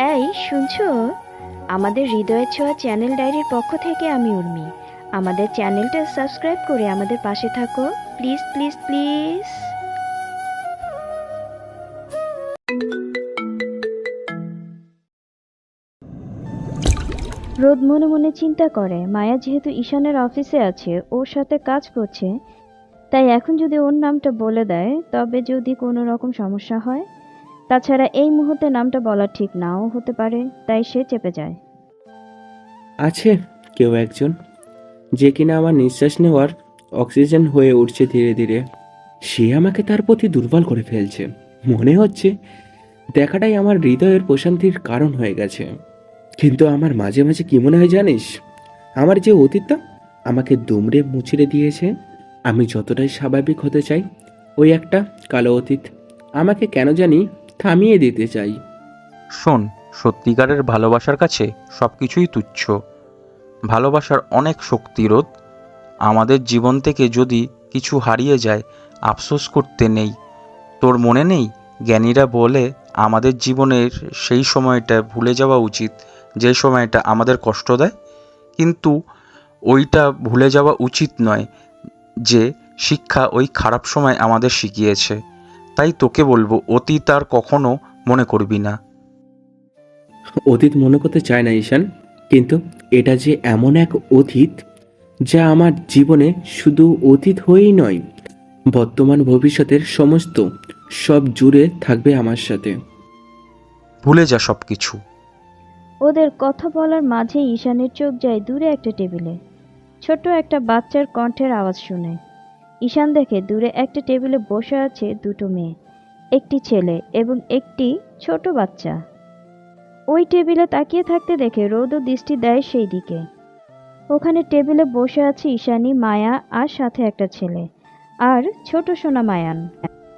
এই শুনছো, আমাদের হৃদয়ের ছোঁয়া চ্যানেল ডায়েরির পক্ষ থেকে আমি উর্মি। আমাদের চ্যানেলটা সাবস্ক্রাইব করে আমাদের পাশে থাকো, প্লিজ প্লিজ প্লিজ। রোদ মনে মনে চিন্তা করে, মায়া যেহেতু ঈশানের অফিসে আছে, ওর সাথে কাজ করছে, তাই এখন যদি ওর নামটা বলে দেয় তবে যদি কোনো রকম সমস্যা হয়। তাছাড়া এই মুহূর্তে নামটা বলা ঠিক নাও হতে পারে, তাই সে চেপে যায়। আছে কেউ একজন যে কিনা আমার নিঃশ্বাস নেওয়ার অক্সিজেন হয়ে উঠছে ধীরে ধীরে। সে আমাকে তার প্রতি দুর্বল করে ফেলছে। মনে হচ্ছে দেখাটাই আমার হৃদয়ের প্রশান্তির কারণ হয়ে গেছে। কিন্তু আমার মাঝে মাঝে কি মনে হয় জানিস, আমার যে অতীতটা আমাকে দুমড়ে মুচড়ে দিয়েছে, আমি যতটাই স্বাভাবিক হতে চাই, ওই একটা কালো অতীত আমাকে কেন জানি থামিয়ে দিতে চাই। শোন, সত্যিকারের ভালোবাসার কাছে সব কিছুই তুচ্ছ। ভালোবাসার অনেক শক্তিরোধ। আমাদের জীবন থেকে যদি কিছু হারিয়ে যায়, আফসোস করতে নেই। তোর মনে নেই, জ্ঞানীরা বলে আমাদের জীবনের সেই সময়টা ভুলে যাওয়া উচিত যে সময়টা আমাদের কষ্ট দেয়। কিন্তু ওইটা ভুলে যাওয়া উচিত নয় যে শিক্ষা ওই খারাপ সময় আমাদের শিখিয়েছে। তাই তোকে বলবো, অতীত আর কখনো মনে করবি না। অতীত মনে করতে চায় না ঈশান, কিন্তু এটা যে এমন এক অতীত যা আমার জীবনে শুধু অতীত হয়েই নয়, বর্তমান ভবিষ্যতের সমস্ত সব জুড়ে থাকবে আমার সাথে। ভুলে যা সব কিছু। ওদের কথা বলার মাঝে ঈশানের চোখ যায় দূরে একটা টেবিলে। ছোট্ট একটা বাচ্চার কণ্ঠের আওয়াজ শুনে ঈশান দেখে দূরে একটা টেবিলে বসে আছে দুটো মেয়ে, একটি ছেলে এবং একটি ছোট বাচ্চা। ওই টেবিলে তাকিয়ে থাকতে দেখে রোদও দৃষ্টি দেয় সেই দিকে। ওখানে টেবিলে বসে আছে ঈশানী, মায়া আর সাথে একটা ছেলে আর ছোট সোনা মায়ান।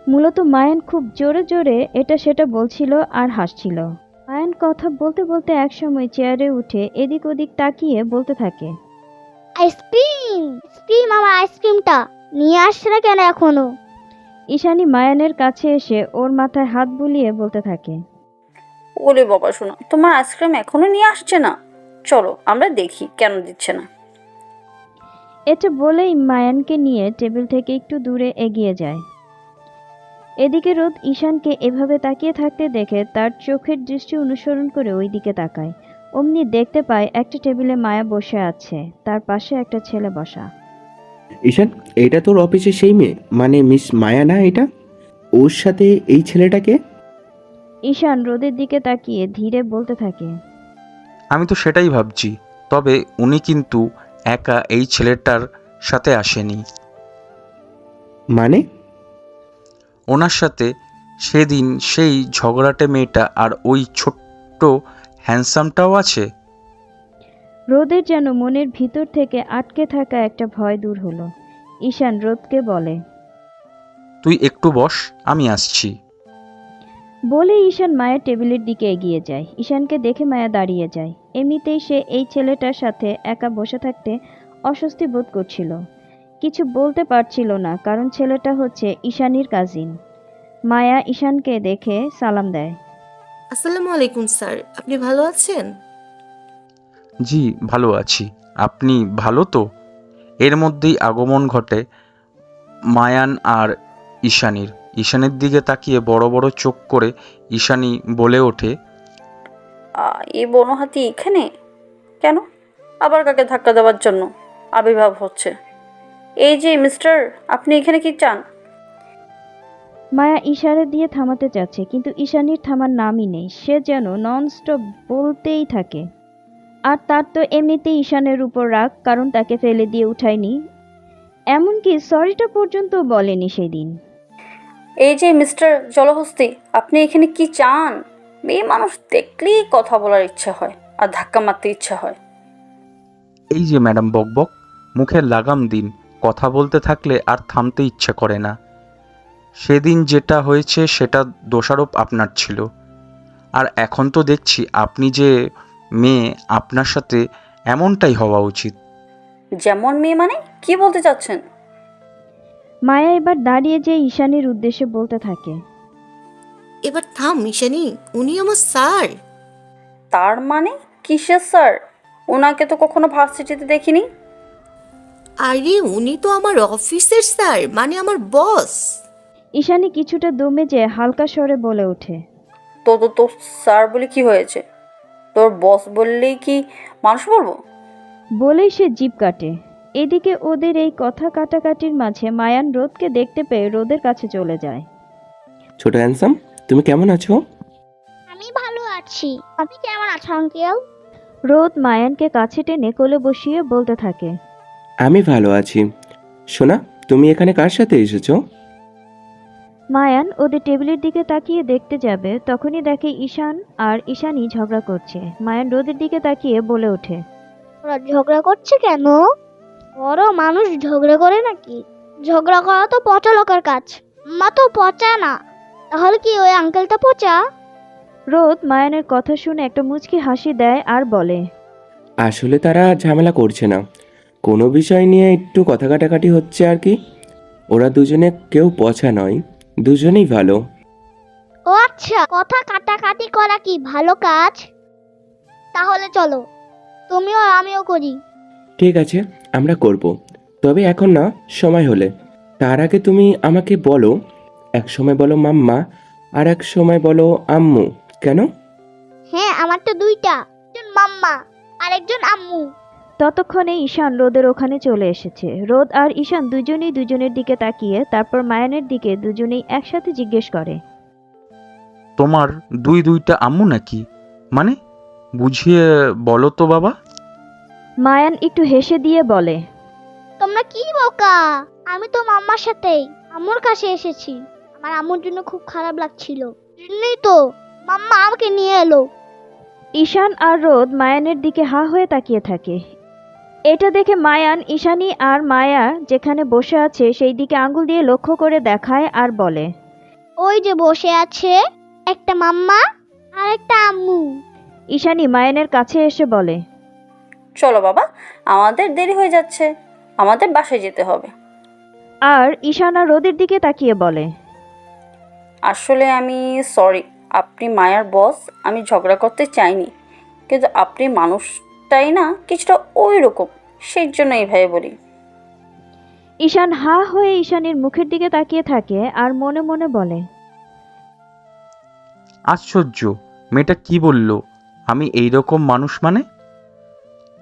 মূলত মায়ান খুব জোরে জোরে এটা সেটা বলছিল আর হাসছিল। মায়ান কথা বলতে বলতে একসময় চেয়ারে উঠে এদিক ওদিক তাকিয়ে বলতে থাকে, আইসক্রিম আইসক্রিম আমার আইসক্রিমটা নিয়ে আসছে না কেন এখনো? ঈশানী মায়ানের কাছে এসে ওর মাথায় হাত বুলিয়ে বলতে থাকে, ওরে বাবা শোনা, তোমার আইসক্রিম এখনো নিয়ে আসছে না? চলো আমরা দেখি কেন দিচ্ছে না। এটা বলেই মায়ানকে নিয়ে টেবিল থেকে একটু দূরে এগিয়ে যায়। এদিকে রোদ ঈশানকে এভাবে তাকিয়ে থাকতে দেখে তার চোখের দৃষ্টি অনুসরণ করে ওই দিকে তাকায়। অমনি দেখতে পায় একটা টেবিলে মায়া বসে আছে, তার পাশে একটা ছেলে বসা। ঈশান, এটা তোর অফিসে সেই মেয়ে, মানে মিস মায়া না এটা? ওর সাথে এই ছেলেটাকে? ঈশান রোদের দিকে তাকিয়ে ধীরে বলতে থাকে, আমি তো সেটাই ভাবছি। তবে উনি কিন্তু একা এই ছেলেটার সাথে আসেনি। মানে? ওনার সাথে সেদিন সেই ঝগড়াটে মেয়েটা আর ওই ছোট্ট হ্যান্ডসামটাও আছে। রোদের যেন মনের ভিতর থেকে আটকে থাকা একটা ভয় দূর হলো। ঈশান রোদকে বলে, তুই একটু বস, আমি আসছি। বলে ঈশান মায়ের টেবিলের দিকে এগিয়ে যায়। ঈশানকে দেখে মায়া দাঁড়িয়ে যায়। এমনিতেই সে এই ছেলেটার সাথে একা বসে থাকতে অস্বস্তি বোধ করছিল। কিছু বলতে পারছিল না, কারণ ছেলেটা হচ্ছে ঈশানীর কাজিন। মায়া ঈশানকে দেখে সালাম দেয়। আসসালামু আলাইকুম স্যার, আপনি ভালো আছেন? জি, ভালো আছি। আপনি ভালো তো? এর মধ্যেই আগমন ঘটে মায়ান আর ঈশানীর। ঈশানীর দিকে তাকিয়ে বড় বড় চোখ করে ঈশানী বলে ওঠে, এই বনহাতি এখানে কেন? আবার কাকে ধাক্কা দেওয়ার জন্য আবির্ভাব হচ্ছে? এই যে মিস্টার, আপনি এখানে কি চান? মায়া ইশারা দিয়ে থামাতে চাচ্ছে, কিন্তু ঈশানীর থামার নামই নেই। সে যেন ননস্টপ বলতেই থাকে। আর তার তো এমনিতেই ঈশানের উপর রাগ, কারণ তাকে ফেলে দিয়ে উঠায়নি, এমনকি সরিটা পর্যন্ত বলেনি সেদিন। এই যে মিস্টার জলহস্তি, আপনি এখানে কি চান? মেয়ে মানুষ দেখলেই কথা বলার ইচ্ছা হয় আর ধাক্কা মারতে ইচ্ছা হয়। এই যে ম্যাডাম বকবক, মুখের লাগাম দিন। কথা বলতে থাকলে আর থামতে ইচ্ছে করে না। সেদিন যেটা হয়েছে সেটা দোষারোপ আপনার ছিল। আর এখন তো দেখছি আপনি যে মেয়ে, আপনার সাথে এমনটাই হওয়া উচিত। যেমন মেয়ে মানে কি বলতে চাচ্ছেন? মায়া এবার দাঁড়িয়ে যে ঈশানীর উদ্দেশ্যে বলতে থাকে, এবার থাম ঈশানী, উনি আমার স্যার। তার মানে কিসের স্যার? ওনাকে তো কখনো ভার্সিটিতে দেখিনি। আরে উনি তো আমার অফিসের স্যার, মানে আমার বস। ঈশানী কিছুটা দমে যেয়ে হালকা স্বরে বলে ওঠে। তো স্যার বলে কি হয়েছে? তোর বস বললেই কি মানুষ বলবো? বলেই সে জিভ কাটে। এদিকে ওদের এই কথা কাটাকাটির মাঝে মায়ান রোদকে দেখতে পেয়ে রোদের কাছে চলে যায়। ছোট হ্যান্ডসাম, তুমি কেমন আছো? আমি ভালো আছি। আপনি কেমন আছো আঙ্কেল? রোদ মায়ানকে কাছে টেনে কোলে বসিয়ে বলতে থাকে। আমি ভালো আছি। সোনা, তুমি এখানে কার সাথে এসেছো? মায়ান ওদের টেবিলের দিকে তাকিয়ে দেখতে যাবে, তখনই দেখে ঈশান আর ঈশানী ঝগড়া করছে। মায়ান রোদের দিকে তাকিয়ে বলে ওঠে। ওরা ঝগড়া করছে কেন? বড় মানুষ ঝগড়া করে নাকি? ঝগড়া করা তো পচা লোকের কাজ। মা তো পচা না, তাহলে কি ওই আঙ্কেলটা পচা? রোদ মায়ানের কথা শুনে একটা মুচকি হাসি দেয় আর বলে। আসলে তারা ঝামেলা করছে না, কোনো বিষয় নিয়ে একটু কথা কাটাকাটি হচ্ছে আর কি। ওরা দুজনে কেউ পছা নয়, দুজনেই ভালো। ও আচ্ছা, কথা কাটাকাটি করা কি ভালো কাজ? তাহলে চলো, তুমিও আর আমিও করি। ঠিক আছে, আমরা করব, তবে এখন না, সময় হলে। তার আগে তুমি আমাকে বলো, এক সময় বলো মাম্মা আর এক সময় বলো আম্মু, কেন? হ্যাঁ, আমার তো দুইটা, একজন মাম্মা আর একজন আম্মু। ততক্ষণে ঈশান রোদের ওখানে চলে এসেছে। রোদ আর ঈশান দুজনেই দুজনের দিকে তাকিয়ে তারপর মায়ানের দিকে দুজনেই একসাথে জিজ্ঞেস করে। তোমার দুইটা আম্মু নাকি? মানে বুঝিয়ে বলো তো বাবা। মায়ান একটু হেসে দিয়ে বলে। তোমরা কি বোকা, আমি তো মাম্মার সাথেই আম্মুর কাছে এসেছি। আমার আম্মুর জন্য খুব খারাপ লাগছিল, জন্যই তো মাম্মা আমাকে নিয়ে এলো। ঈশান আর রোদ মায়ানের দিকে হা হয়ে তাকিয়ে থাকে। এটা দেখে মায়ান ঈশানী আর মায়া যেখানে বসে আছে সেই দিকে আঙ্গুল দিয়ে লক্ষ্য করে দেখায় আর বলে। ওই যে বসে আছে একটা মাম্মা আর একটা আম্মু। ঈশানী মায়ানের কাছে এসে বলে। চলো বাবা, আমাদের দেরি হয়ে যাচ্ছে, আমাদের বাসায় যেতে হবে। আর ঈশান আর রোদের দিকে তাকিয়ে বলে। আসলে আমি সরি, আপনি মায়ার বস, আমি ঝগড়া করতে চাইনি, কিন্তু আপনি মানুষটাই না কিছুটা ওই রকম, সেই জন্য এইভাবে বলি। ঈশান হা হয়ে ঈশানীর মুখের দিকে তাকিয়ে থাকে আর মনে মনে বলে। আশ্চর্য, মেয়েটা কি বলল? আমি এই রকম মানুষ মানে?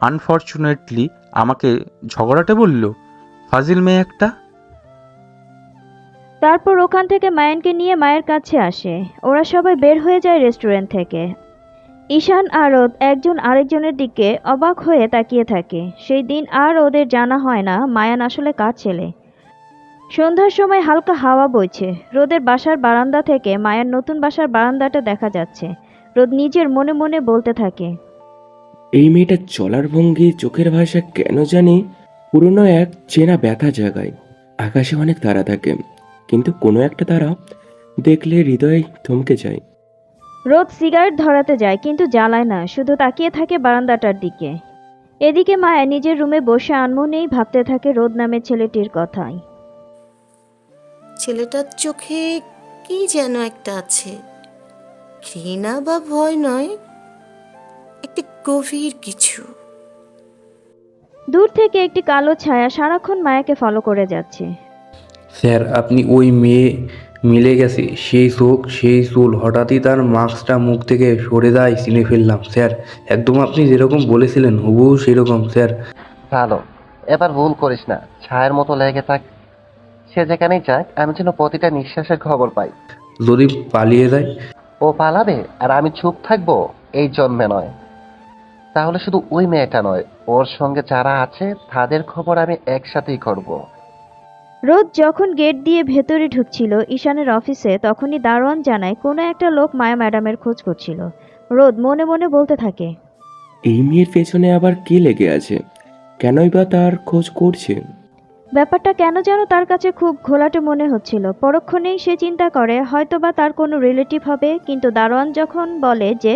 আনফর্চুনেটলি আমাকে ঝগড়াটে বলল, ফাজিল মেয়ে একটা। তারপর ওখান থেকে মায়ানকে নিয়ে মায়ের কাছে আসে। ওরা সবাই বের হয়ে যায় রেস্টুরেন্ট থেকে। ঈশান আর রোদ একজন আরেকজনের দিকে অবাক হয়ে তাকিয়ে থাকে। সেই দিন আর ওদের জানা হয় না মায়ান আসলে কার ছেলে। সন্ধ্যার সময় হালকা হাওয়া বইছে। রোদের বাসার বারান্দা থেকে মায়ার নতুন বাসার বারান্দাটা দেখা যাচ্ছে। রোদ নিজের মনে মনে বলতে থাকে। এই মেয়েটার চলার ভঙ্গি, চোখের ভাষা কেন জানি পুরনো এক চেনা ব্যথা জাগায়। আকাশে অনেক তারা থাকে, কিন্তু কোনো একটা তারা দেখলে হৃদয় থমকে যায়। রোদ সিগারেট ধরাতে যায় কিন্তু জ্বালায় না, শুধু তাকিয়ে থাকে বারান্দাটার দিকে। এদিকে মায়া নিজের রুমে বসে আনমনেই ভাবতে থাকে রোদ নামের ছেলেটির কথাই। ছেলেটার চোখে কি যেন একটা আছে, ঘৃণা বা ভয় নয়, একটা গভীর কিছু। দূর থেকে একটি কালো ছায়া সারাক্ষণ মায়াকে ফলো করে যাচ্ছে। স্যার, আপনি ওই মেয়ে মিলে গেছে, সেই চোখ সেই চুল, হঠাৎই তার মাস্কটা মুখ থেকে সরে যায়, চিনে ফেললাম স্যার। একদম আপনি যেরকম বলেছিলেন হুবহু সেরকম স্যার। ভালো, এবার ভুল করিস না, ছায়ের মতো লেগে থাক। সে যেখানেই যাক, আমি যেন প্রতিটা নিঃশ্বাসের খবর পাই। যদি পালিয়ে যায়? ও পালাবে আর আমি চুপ থাকবো? এই জন্মে নয়। তাহলে শুধু ওই মেয়েটা নয়, ওর সঙ্গে যারা আছে তাদের খবর আমি একসাথেই করব। রোদ যখন গেট দিয়ে ভেতরে ঢুকছিল ঈশানের অফিসে, তখনই দারোয়ান জানায় কোনো একটা লোক মায়া ম্যাডামের খোঁজ করছিল। রোদ মনে মনে বলতে থাকে। এই মেয়ের পেছনে আবার কি লেগে আছে? কেনই বা তার খোঁজ করছে? ব্যাপারটা কেন যেন তার কাছে খুব ঘোলাটে মনে হচ্ছিল। পরক্ষণেই সে চিন্তা করে হয়তোবা তার কোনো রিলেটিভ হবে, কিন্তু দারোয়ান যখন বলে যে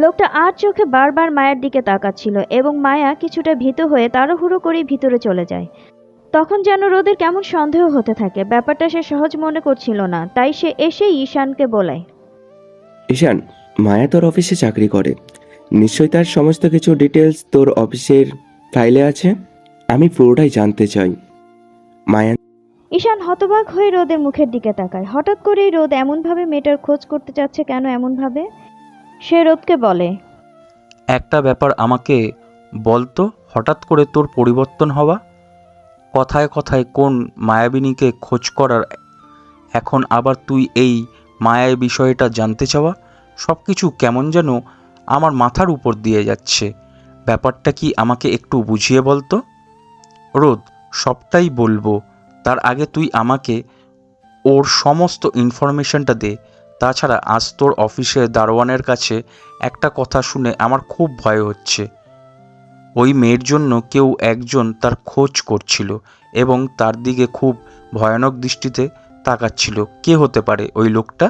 লোকটা আর চোখে বারবার মায়ের দিকে তাকাচ্ছিল এবং মায়া কিছুটা ভীত হয়ে তাড়াহুড়ো করে ভিতরে চলে যায়, তখন যেন রোদের কেমন সন্দেহ হতে থাকে। ব্যাপারটা সে সহজ মনে করছিল না, তাই সে এসেই ঈশানকে বলায়। ঈশান, মায়া তোর অফিসে চাকরি করে, নিশ্চয়ই তার সমস্ত কিছু ডিটেলস তোর অফিসের ফাইলে আছে। আমি পুরোটাই জানতে চাই। মায়া ঈশান হতবাক হয়ে রোদের মুখের দিকে তাকায়। হঠাৎ করেই রোদ এমনভাবে মেয়েটার খোঁজ করতে চাচ্ছে কেন এমনভাবে? সে রোদকে বলে, একটা ব্যাপার আমাকে বলতো, হঠাৎ করে তোর পরিবর্তন হওয়া, কথায় কথায় কোন মায়াবিনীকে খোঁজ করার, এখন আবার তুই এই মায়ার বিষয়টা জানতে চাওয়া, সব কিছু কেমন যেন আমার মাথার উপর দিয়ে যাচ্ছে। ব্যাপারটা কি আমাকে একটু বুঝিয়ে বলতো? রোদ, সবটাই বলবো, তার আগে তুই আমাকে ওর সমস্ত ইনফরমেশনটা দে। তাছাড়া আজ তোর অফিসে দারোয়ানের কাছে একটা কথা শুনে আমার খুব ভয় হচ্ছে। ওই মেয়ের জন্য কেউ একজন তার খোঁজ করছিল এবং তার দিকে খুব ভয়ানক দৃষ্টিতে তাকাচ্ছিল। কে হতে পারে ওই লোকটা?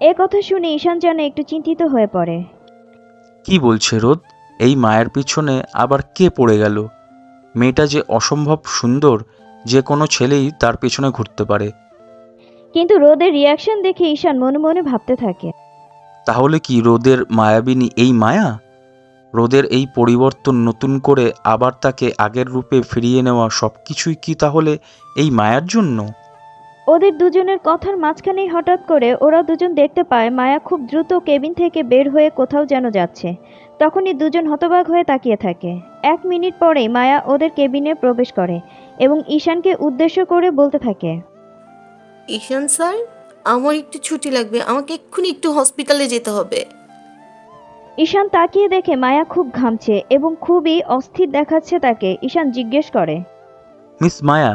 এ কথা শুনে ঈশান যেন একটু চিন্তিত হয়ে পড়ে। কি বলছে রোদ? এই মায়ের পিছনে আবার কে পড়ে গেল? মেয়েটা যে অসম্ভব সুন্দর, যে কোনো ছেলেই তার পেছনে ঘুরতে পারে। কিন্তু রোদের রিয়াকশন দেখে ঈশান মনে মনে ভাবতে থাকে, তাহলে কি রোদের মায়াবিনী এই মায়া? রোদের এই পরিবর্তন, নতুন করে আবার তাকে আগের রূপে ফিরিয়ে নেওয়া, সব কিছুই কি তাহলে এই মায়ার জন্য? ওদের দুজনের কথার মাঝখানেই হঠাৎ করে ওরা দুজন দেখতে পায় মায়া খুব দ্রুত কেবিন থেকে বের হয়ে কোথাও যেন যাচ্ছে। তখনই দুজন হতবাক হয়ে তাকিয়ে থাকে। 1 মিনিট পরেই মায়া ওদের কেবিনে প্রবেশ করে এবং ঈশানকে উদ্দেশ্য করে বলতে থাকে, ঈশান স্যার, আমার একটু ছুটি লাগবে, আমাকে এক্ষুনি একটু হসপিটালে যেতে হবে। ঈশান তাকিয়ে দেখে মায়া খুব ঘামছে এবং খুবই অস্থির দেখাচ্ছে তাকে। ঈশান জিজ্ঞেস করে, মিস মায়া,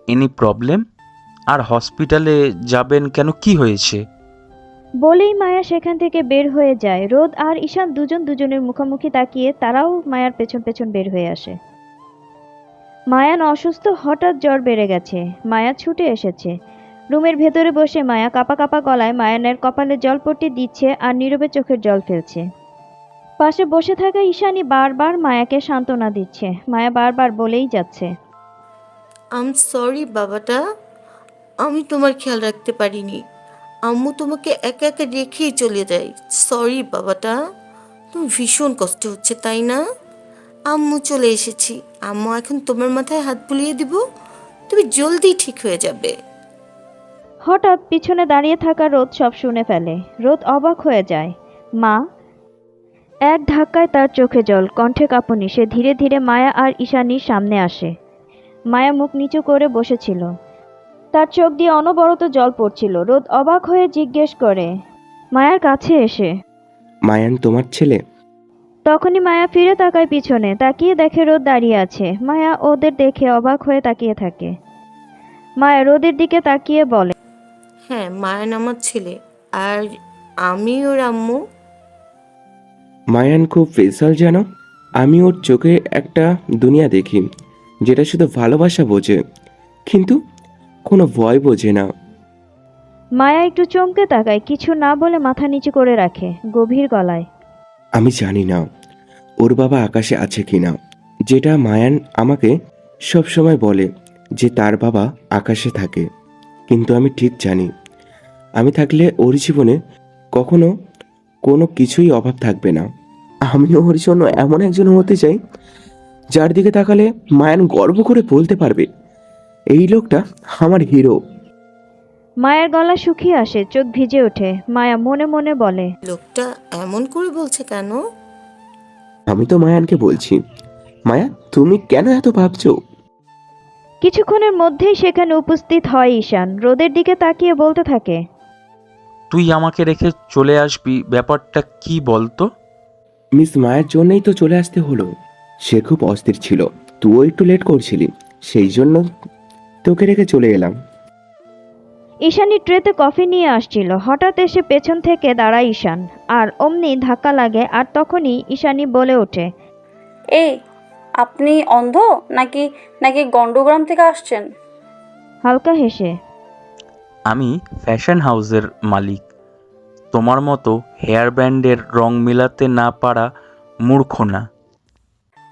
এনি প্রবলেম? আর হসপিটালে যাবেন কেন, কি হয়েছে? বলেই মায়া সেখান থেকে বের হয়ে যায়। রোদ আর ঈশান দুজন দুজনের মুখোমুখি তাকিয়ে তারাও মায়ার পেছন পেছন বের হয়ে আসে। মায়ান অসুস্থ, হঠাৎ জ্বর বেড়ে গেছে। মায়া ছুটে এসেছে। রুমের ভেতরে বসে মায়া কাঁপা কাঁপা গলায় মায়ানের কপালে জলপট্টি দিচ্ছে আর নীরবে চোখের জল ফেলছে। পাশে বসে থাকা ঈশানী বারবার মায়াকে সান্ত্বনা দিচ্ছে। মায়া বারবার বলেই যাচ্ছে, আম সরি বাবাটা, আমি তোমার খেয়াল রাখতে পারিনি। আম্মু তোমাকে একা একা রেখেই চলে যায়। সরি বাবাটা, তুমি ভীষণ কষ্ট হচ্ছে তাই না? আম্মু চলে এসেছি, আম্মু এখন তোমার মাথায় হাত বুলিয়ে দিব, তুমি জলদি ঠিক হয়ে যাবে। হঠাৎ পিছনে দাঁড়িয়ে থাকা রোদ সব শুনে ফেলে। রোদ অবাক হয়ে যায়। মা! এক ধাক্কায় তার চোখে জল, কণ্ঠে কাঁপুনি। সে ধীরে ধীরে মায়া আর ঈশানীর সামনে আসে। মায়া মুখ নিচু করে বসেছিল। তার চোখ দিয়ে অনবরত জল পড়ছিল। রোদ অবাক হয়ে জিজ্ঞেস করে, মায়ার কাছে এসে, মায়ান তোমার ছেলে? তখনই মায়া ফিরে তাকায় পিছনে। তাকিয়ে দেখে রোদ দাঁড়িয়ে আছে। মায়া ওদের দেখে অবাক হয়ে তাকিয়ে থাকে। মায়া রোদের দিকে তাকিয়ে বলে, হ্যাঁ, মায়ান আমার ছেলে, আর আমি ওর আম্মু। মায়ান খুব স্পেশাল জানো। আমি ওর চোখে একটা দুনিয়া দেখি যেটা শুধু ভালোবাসা বোঝে, কিন্তু কোনো ভয় বোঝে না। মায়া একটু চমকে তাকায়, কিছু না বলে মাথা নিচু করে রাখে গভীর গলায়। আমি জানি না ওর বাবা আকাশে আছে কিনা, যেটা মায়ান আমাকে সব সময় বলে যে তার বাবা আকাশে থাকে। কিন্তু আমি ঠিক জানি আমি থাকলে ওর জীবনে কখনো কোনো কিছুই অভাব থাকবে না। আমি ওর জন্য এমন একজন হতে চাই যার দিকে তাকালে মায়ান গর্ব করে বলতে পারবে এই লোকটা আমার হিরো। মায়ের গলা শুকিয়ে আসে, চোখ ভিজে ওঠে। মায়া মনে মনে বলে, লোকটা এমন করে বলছে কেন? আমি তো মায়ানকে বলছি, মায়া তুমি কেন এত ভাবছো? কিছুক্ষণের মধ্যেই সেখানে উপস্থিত হয় ঈশান। রোদের দিকে তাকিয়ে বলতে থাকে, তুই আমাকে রেখে চলে আসবি, ব্যাপারটা কি বলতো? মিস মায়ের জন্যই তো চলে আসতে হলো। সে খুব অস্থির ছিল, তুইও একটু লেট করছিলি, সেই জন্য তোকে রেখে চলে এলাম। ঈশানী ট্রেতে কফি নিয়ে আসছিল। হঠাৎ এসে পেছন থেকে দাঁড়ায় ঈশান, আর অমনি ধাক্কা লাগে। আর তখনই ঈশানী বলে ওঠে, এই, আপনি অন্ধ নাকি নাকি গন্ডগ্রাম থেকে আসছেন? হালকা হেসে। আমি ফ্যাশন হাউসের মালিক। তোমার মতো হেয়ার ব্যান্ডের রং মেলাতে না পারা মূর্খ না।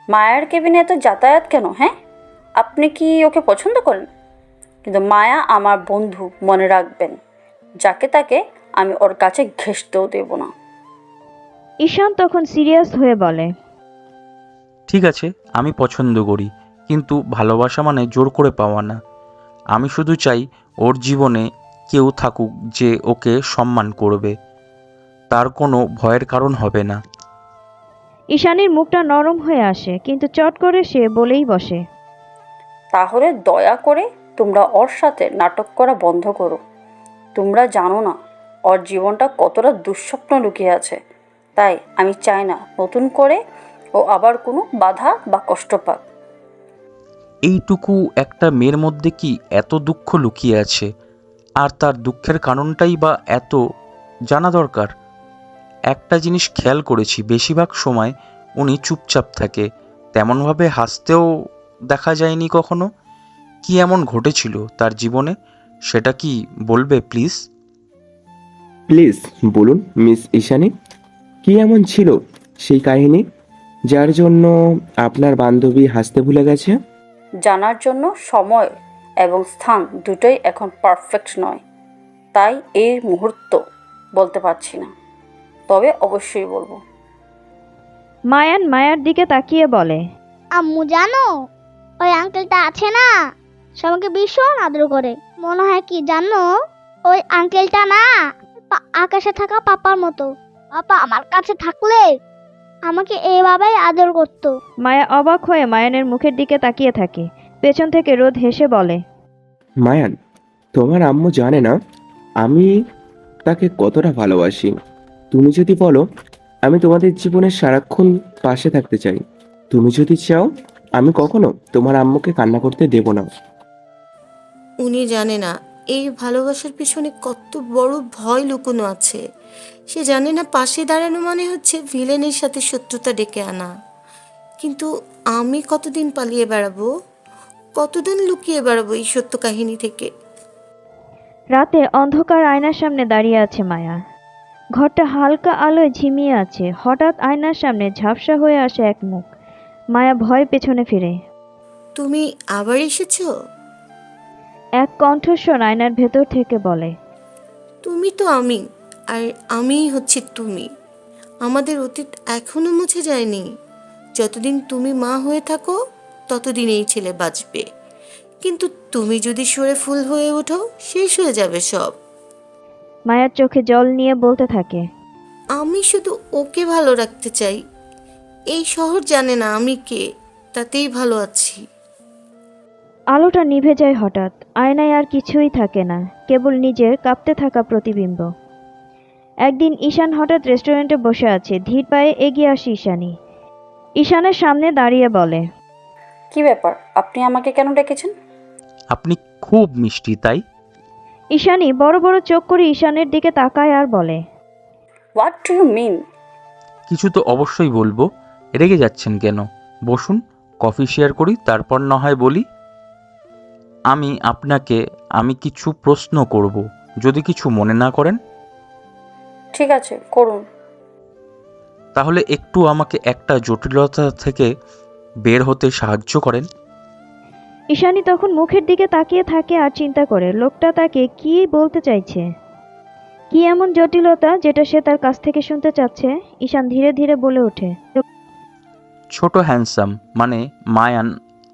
মায়ার কেবিনে এত যাতায়াত কেন? হ্যাঁ, আপনি কি ওকে পছন্দ করেন? কিন্তু মায়া আমার বন্ধু, মনে রাখবেন। যাকে তাকে আমি ওর কাছে ঘেঁষতেও দেব না। ঈশান তখন সিরিয়াস হয়ে বলে, ঠিক আছে, আমি পছন্দ করি, কিন্তু ভালোবাসা মানে জোর করে পাওয়া না। আমি শুধু চাই ওর জীবনে কেউ থাকুক যে ওকে সম্মান করবে, তার কোনো ভয়ের কারণ হবে না। ঈশানীর মুখটা নরম হয়ে আসে, কিন্তু চট করে সে বলেই বসে, তাহলে দয়া করে তোমরা ওর সাথে নাটক করা বন্ধ করো। তোমরা জানো না ওর জীবনটা কতটা দুঃস্বপ্ন লুকিয়ে আছে। তাই আমি চাই না নতুন করে ও আবার কোনো বাধা বা কষ্ট পাক। এইটুকু একটা মেয়ের মধ্যে কি এত দুঃখ লুকিয়ে আছে, আর তার দুঃখের কারণটাই বা এত জানা দরকার? একটা জিনিস খেয়াল করেছি, বেশিরভাগ সময় উনি চুপচাপ থাকে, তেমনভাবে হাসতেও দেখা যায়নি কখনো। কি এমন ঘটেছিল তার জীবনে, সেটা কি বলবে প্লিজ? প্লিজ বলুন মিস ঈশানী, কি এমন ছিল সেই কাহিনী যার জন্য আপনার বান্ধবী হাসতে ভুলে গেছে? জানার জন্য সময় এবং স্থান দুটোই এখন পারফেক্ট নয়, তাই এই মুহূর্ত বলতে পারছি না, তবে অবশ্যই বলবো। মায়ান মায়ার দিকে তাকিয়ে বলে, আম্মু জানো, ওই আঙ্কেলটা আছে না, সবাইকে ভীষণ আদর করে। মনে হয় কি জানো, ওই আঙ্কেলটা না আকাশে থাকা পাপার মতো। পাপা আমার কাছে থাকলে আমাকে এইভাবেই আদর করতো। মায়া অবাক হয়ে মায়ানের মুখের দিকে তাকিয়ে থাকে। পেছন থেকে রোদ হেসে বলে, মায়ান, তোমার আম্মু জানে না আমি তাকে কতটা ভালোবাসি। তুমি যদি বলো আমি তোমাদের জীবনে সারাক্ষণ পাশে থাকতে চাই, তুমি যদি চাও, আমি কখনো তোমার আম্মুকে কান্না করতে দেব না। উনি জানে না এই ভালোবাসার পিছনে কত বড় ভয় লুকোনো আছে। সে জানে না পাশে দাঁড়ানো মানে হচ্ছে ভিলেনের সাথে শত্রুতা ডেকে আনা। কিন্তু আমি কতদিন পালিয়ে বেড়াবো, কতদিন লুকিয়ে বেড়াবো এই সত্য কাহিনী থেকে? রাতে অন্ধকার আয়নার সামনে দাঁড়িয়ে আছে মায়া। ঘরটা হালকা আলোয় ঝিমিয়ে আছে। হঠাৎ আয়নার সামনে ঝাপসা হয়ে আসে এক মুখ। মায়া ভয় পেছনে ফিরে। তুমি আবার এসেছো? এক কণ্ঠস্বর আয়নার ভেতর থেকে বলে, তুমি তো আমি, আর আমিই হচ্ছে তুমি। আমাদের অতীত এখনো মুছে যায়নি। যতদিন তুমি মা হয়ে থাকো ততদিন এই ছেলে বাঁচবে, কিন্তু তুমি যদি সরে ফুল হয়ে ওঠো শেষ হয়ে যাবে সব। মায়ার চোখে জল নিয়ে বলতে থাকে, আমি শুধু ওকে ভালো রাখতে চাই। এই শহর জানে না আমি কে, তাতেই ভালো আছি। আলোটা নিভে যায় হঠাৎ। আয়নায় আর কিছুই থাকে না, কেবল নিজের কাঁপতে থাকা প্রতিবিম্ব। একদিন ঈশান হঠাৎ রেস্টুরেন্টে বসে আছে। ধীর পায়ে এগিয়ে আসে ঈশানী। ঈশানের সামনে দাঁড়িয়ে বলে, কি ব্যাপার, আপনি আমাকে কেন ডেকেছেন? আপনি খুব মিষ্টি, তাই? ঈশানী বড় বড় চোখ করে ঈশানের দিকে তাকায় আর বলে, হোয়াট ডু ইউ মিন? কিছু তো অবশ্যই বলবো, রেগে যাচ্ছেন কেন? বসুন, কফি শেয়ার করি, তারপর না হয় বলি। আমি কিছু প্রশ্ন করব, যদি কিছু মনে না করেন। ঠিক আছে, করুন। তাহলে একটু আমাকে একটা জটিলতা থেকে বের হতে সাহায্য করেন। ঈশানী তখন মুখের দিকে তাকিয়ে থাকে আর চিন্তা করে লোকটা তাকে কি বলতে চাইছে। কি এমন জটিলতা যেটা সে তার কাছ থেকে শুনতে চাচ্ছে? ঈশান ধীরে ধীরে বলে ওঠে, ছোট হ্যান্ডসাম মানে মায়ান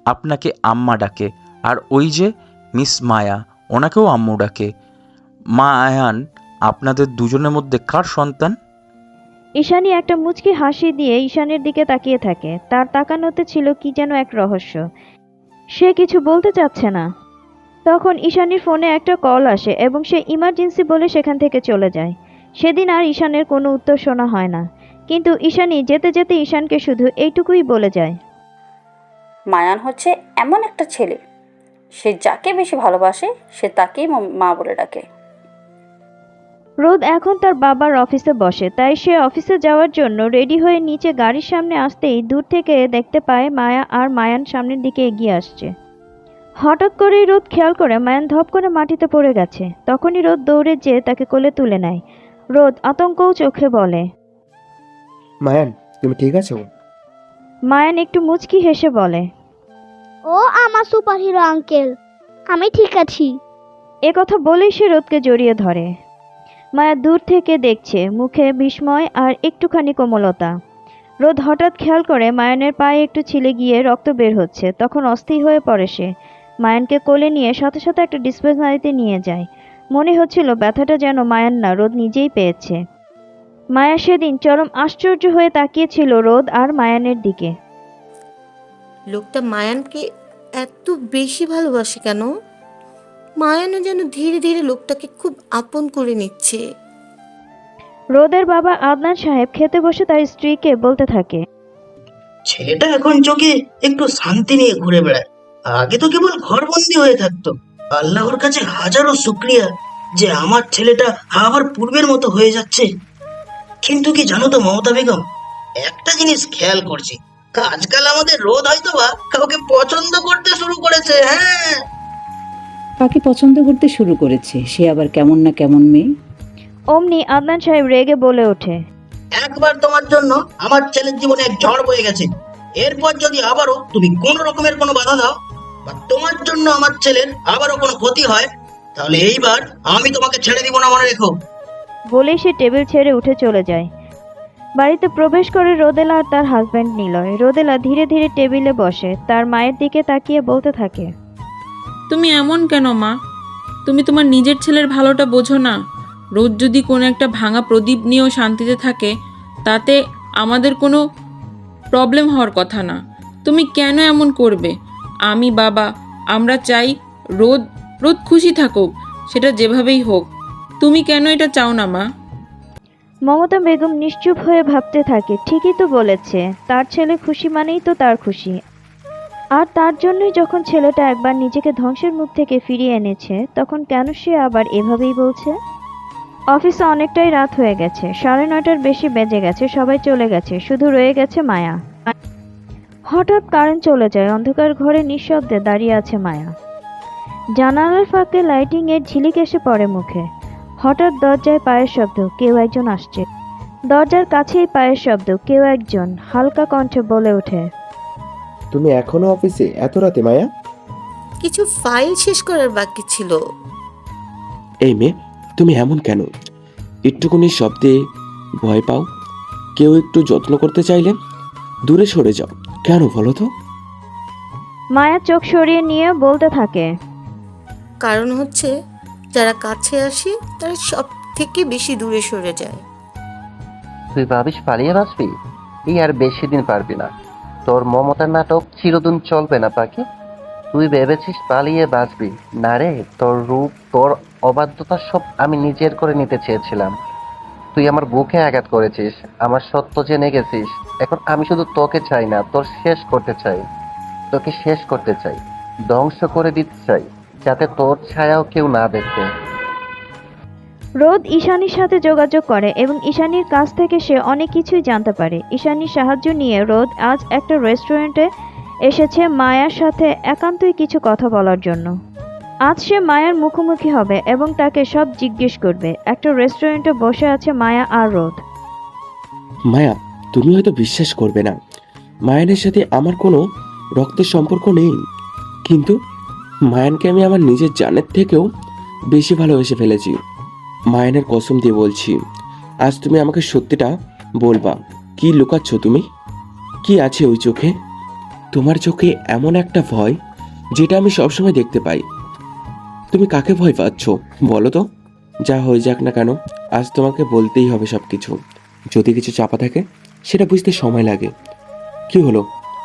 আপনাকে আম্মা ডাকে, আর ওই যে মিস মায়া, ওনাকেও আম্মু ডাকে। মায়ান, আপনাদের দুজনের মধ্যে কার সন্তান? ঈশানী একটা মুচকি হাসি দিয়ে ঈশানের দিকে তাকিয়ে থাকে। তার তাকানোতে ছিল কি যেন এক রহস্য। সে কিছু বলতে চাচ্ছে না। তখন ঈশানীর ফোনে একটা কল আসে এবং সে ইমার্জেন্সি বলে সেখান থেকে চলে যায়। সেদিন আর ঈশানের কোনো উত্তর শোনা হয় না, কিন্তু ঈশানী যেতে যেতে ঈশানকে শুধু এইটুকুই বলে যায়, মায়ান হচ্ছে এমন একটা ছেলে, সে যাকে বেশি ভালোবাসে সে তাকেই মা বলে ডাকে। রোদ এখন তার বাবার অফিসে বসে, তাই সে অফিসে যাওয়ার জন্য রেডি হয়ে নিচে গাড়ির সামনে আসতেই দূর থেকে দেখতে পায় মায়া আর মায়ান সামনের দিকে এগিয়ে আসছে। হঠাৎ করেই রোদ খেয়াল করে মায়ান ধপ করে মাটিতে পড়ে গেছে। তখনই রোদ দৌড়ে যেয়ে তাকে কোলে তুলে নেয়। রোদ আতঙ্কও চোখে বলে, মায়ান, তুমি ঠিক আছো? মায়ান একটু মুচকি হেসে বলে, ও আমার সুপার হিরো আঙ্কেল, আমি ঠিক আছি। এ কথা বলেই সে রোদকে জড়িয়ে ধরে। মায়া দূর থেকে দেখছে, মুখে বিস্ময় আর একটুখানি কোমলতা। রোদ হঠাৎ খেয়াল করে মায়ানের পায়ে একটু ছিলে গিয়ে রক্ত বের হচ্ছে। তখন অস্থির হয়ে পড়ে সে। মায়ানকে কোলে নিয়ে সাথে সাথে একটা ডিসপেন্সারিতে নিয়ে যায়। মনে হচ্ছিল ব্যথাটা যেন মায়ান না, রোদ নিজেই পেয়েছে। মায়া সেদিন চরম আশ্চর্য হয়ে তাকিয়েছিল রোদ আর মায়ানের দিকে। লোকটা মায়ানকে এত বেশি ভালোবাসে কেন? মায়ানও যেন ধীরে ধীরে লোকটাকে খুব আপন করে নিচ্ছে। রোদের বাবা আদনান সাহেব খেতে বসে তার স্ত্রীকে বলতে থাকে, ছেলেটা এখন চোখে একটু শান্তি নিয়ে ঘুরে বেড়ায়। আগে তো কেবল ঘরবন্দি হয়ে থাকতো। আল্লাহর কাছে হাজারো শুক্রিয়া যে আমার ছেলেটা আবার পূর্বের মতো হয়ে যাচ্ছে। কিন্তু কি জানো তো মমতা বেগম, একটা জিনিস খেয়াল করছি, আজকাল আমাদের রোদ হয়তো বা কাউকে পছন্দ করতে শুরু করেছে। হ্যাঁ, কাকে পছন্দ করতে শুরু করেছে? সে আবার কেমন না কেমন মেয়ে? অমনি আদনান সাহেব রেগে বলে ওঠে, একবার তোমার জন্য আমার ছেলের জীবনে এক ঝড় বয়ে গেছে। এরপর যদি আবারও তুমি কোন রকমের কোনো বাধা দাও বা তোমার জন্য আমার ছেলের আবারও কোনো ক্ষতি হয়, তাহলে এইবার আমি তোমাকে ছেড়ে দিব না, মনে রেখো। বলেই সে টেবিল ছেড়ে উঠে চলে যায়। বাড়িতে প্রবেশ করে রোদেলা আর তার হাজব্যান্ড নিলয়। রোদেলা ধীরে ধীরে টেবিলে বসে, তার মায়ের দিকে তাকিয়ে বলতে থাকে, তুমি এমন কেন মা? তুমি তোমার নিজের ছেলের ভালোটা বোঝো না? রোজ যদি কোনো একটা ভাঙা প্রদীপ নিয়েও শান্তিতে থাকে, তাতে আমাদের কোনো প্রবলেম হওয়ার কথা না। তুমি কেন এমন করবে? আমি বাবা, আমরা চাই রোদ রোদ খুশি থাকুক, সেটা যেভাবেই হোক। তুমি কেন এটা চাও না মা? মমতা বেগম নিশ্চুপ হয়ে ভাবতে থাকে, ঠিকই তো বলেছে, তার ছেলে খুশি মানেই তো তার খুশি। আর তার জন্যই যখন ছেলেটা একবার নিজেকে ধ্বংসের মুখ থেকে ফিরিয়ে এনেছে, তখন কেন সে আবার এভাবেই বলছে? অফিসে অনেকটাই রাত হয়ে গেছে, 9:30টার বেশি বেজে গেছে, সবাই চলে গেছে, শুধু রয়ে গেছে মায়া। হঠাৎ কারেন্ট চলে যায়, অন্ধকার ঘরে নিঃশব্দে দাঁড়িয়ে আছে মায়া। জানালার ফাঁকে লাইটিং এর ঝিলিক এসে পড়ে মুখে। হঠাৎ দরজায় পায়ের শব্দ, কেউ একজন আসছে। দরজার কাছেই পায়ের শব্দ, কেউ একজন হালকা কণ্ঠে বলে ওঠে, তুমি এখনো অফিসে এত রাতে মায়া? কিছু ফাইল শেষ করার বাকি ছিল। এই মেয়ে, তুমি এমন কেন? একটুকুনি শব্দে ভয় পাও? কেউ একটু যত্ন করতে চাইলে দূরে সরে যাও কেন বলো তো? মায়া চোখ সরিয়ে নিয়ে বলতে থাকে, কারণ হচ্ছে যারা কাছে আসে তারা সব থেকে বেশি দূরে সরে যায়। তুই ভাবিস পালিয়ে বাঁচবি? এই আর বেশি দিন পারবি না। তোর মমতার নাটক চিরদিন চলবে না পাখি। তুই ভেবেছিস পালিয়ে বাঁচবি? না রে, তোর রূপ, তোর অবাধ্যতা সব আমি নিজের করে নিতে চেয়েছিলাম। তুই আমার বুকে আঘাত করেছিস, আমার সত্য জেনে গেছিস। এখন আমি শুধু তোকে চাই না, তোর শেষ করতে চাই। তোকে শেষ করতে চাই, ধ্বংস করে দিতে চাই, যাতে তোর ছায়াও কেউ না দেখে। রোদ ঈশানীর সাথে যোগাযোগ করে এবং ঈশানীর কাছ থেকে সে অনেক কিছুই জানতে পারে। ঈশানীর সাহায্য নিয়ে রোদ আজ একটা রেস্টুরেন্টে এসেছে মায়ার সাথে একান্তই কিছু কথা বলার জন্য। আজ সে মায়ার মুখোমুখি হবে এবং তাকে সব জিজ্ঞেস করবে। একটা রেস্টুরেন্টে বসে আছে মায়া আর রোদ। মায়া, তুমি হয়তো বিশ্বাস করবে না, মায়ানের সাথে আমার কোনো রক্তের সম্পর্ক নেই, কিন্তু মায়ানকে আমি আমার নিজের জানের থেকেও বেশি ভালোবেসে ফেলেছি। মায়ানের কসম দিয়ে বলছি, আজ তুমি আমাকে সত্যিটা বলবা। কি লুকাচ্ছ তুমি? কি আছে ওই চোখে? তোমার চোখে এমন একটা ভয় যেটা আমি সবসময় দেখতে পাই। তুমি কাকে ভয় পাচ্ছ বলো তো? যা হয়ে যাক না কেন, আজ তোমাকে বলতেই হবে সব কিছু। যদি কিছু চাপা থাকে সেটা বুঝতে সময় লাগে। কি হলো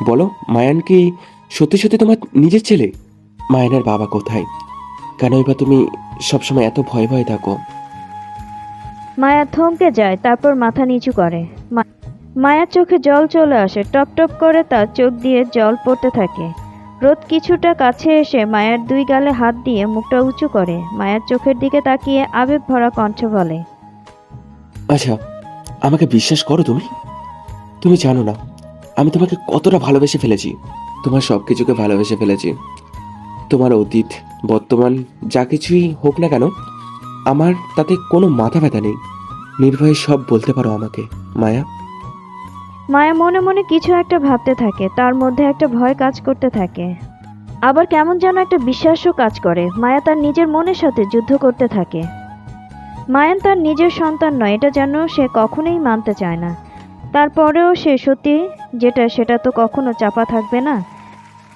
বলো, মায়ান কি সত্যি সত্যি তোমার নিজের ছেলে? মায়ানের বাবা কোথায়? কেনই বা তুমি সবসময় এত ভয়ে ভয়ে থাকো? মায়া থমকে যায়, তারপর মাথা নিচু করে। মায়ার চোখে জল চলে আসে, টপ টপ করে তার চোখ দিয়ে জল পড়তে থাকে। রোদ কিছুটা কাছে এসে মায়ার দুই গালে হাত দিয়ে মুখটা উঁচু করে মায়ার চোখের দিকে তাকিয়ে আবেগ ভরা কণ্ঠে বলে, আচ্ছা, আমাকে বিশ্বাস করো তুমি? তুমি জানো না আমি তোমাকে কতটা ভালোবেসে ফেলেছি। তোমার সব কিছুকে ভালোবেসে ফেলেছি। তোমার অতীত, বর্তমান যা কিছুই হোক না কেন, আমার তাতে কোনো মাথা ব্যথা নেই। নির্ভয়ে সব বলতে পারো আমাকে মায়া। মায়া মনে মনে কিছু একটা ভাবতে থাকে, তার মধ্যে একটা ভয় কাজ করতে থাকে, আবার কেমন যেন একটা বিশ্বাসও কাজ করে। মায়া তার নিজের মনের সাথে যুদ্ধ করতে থাকে। মায়ান তার নিজের সন্তান নয়, এটা যেন সে কখনোই মানতে চায় না। তারপরেও সে সত্যি যেটা সেটা তো কখনো চাপা থাকবে না।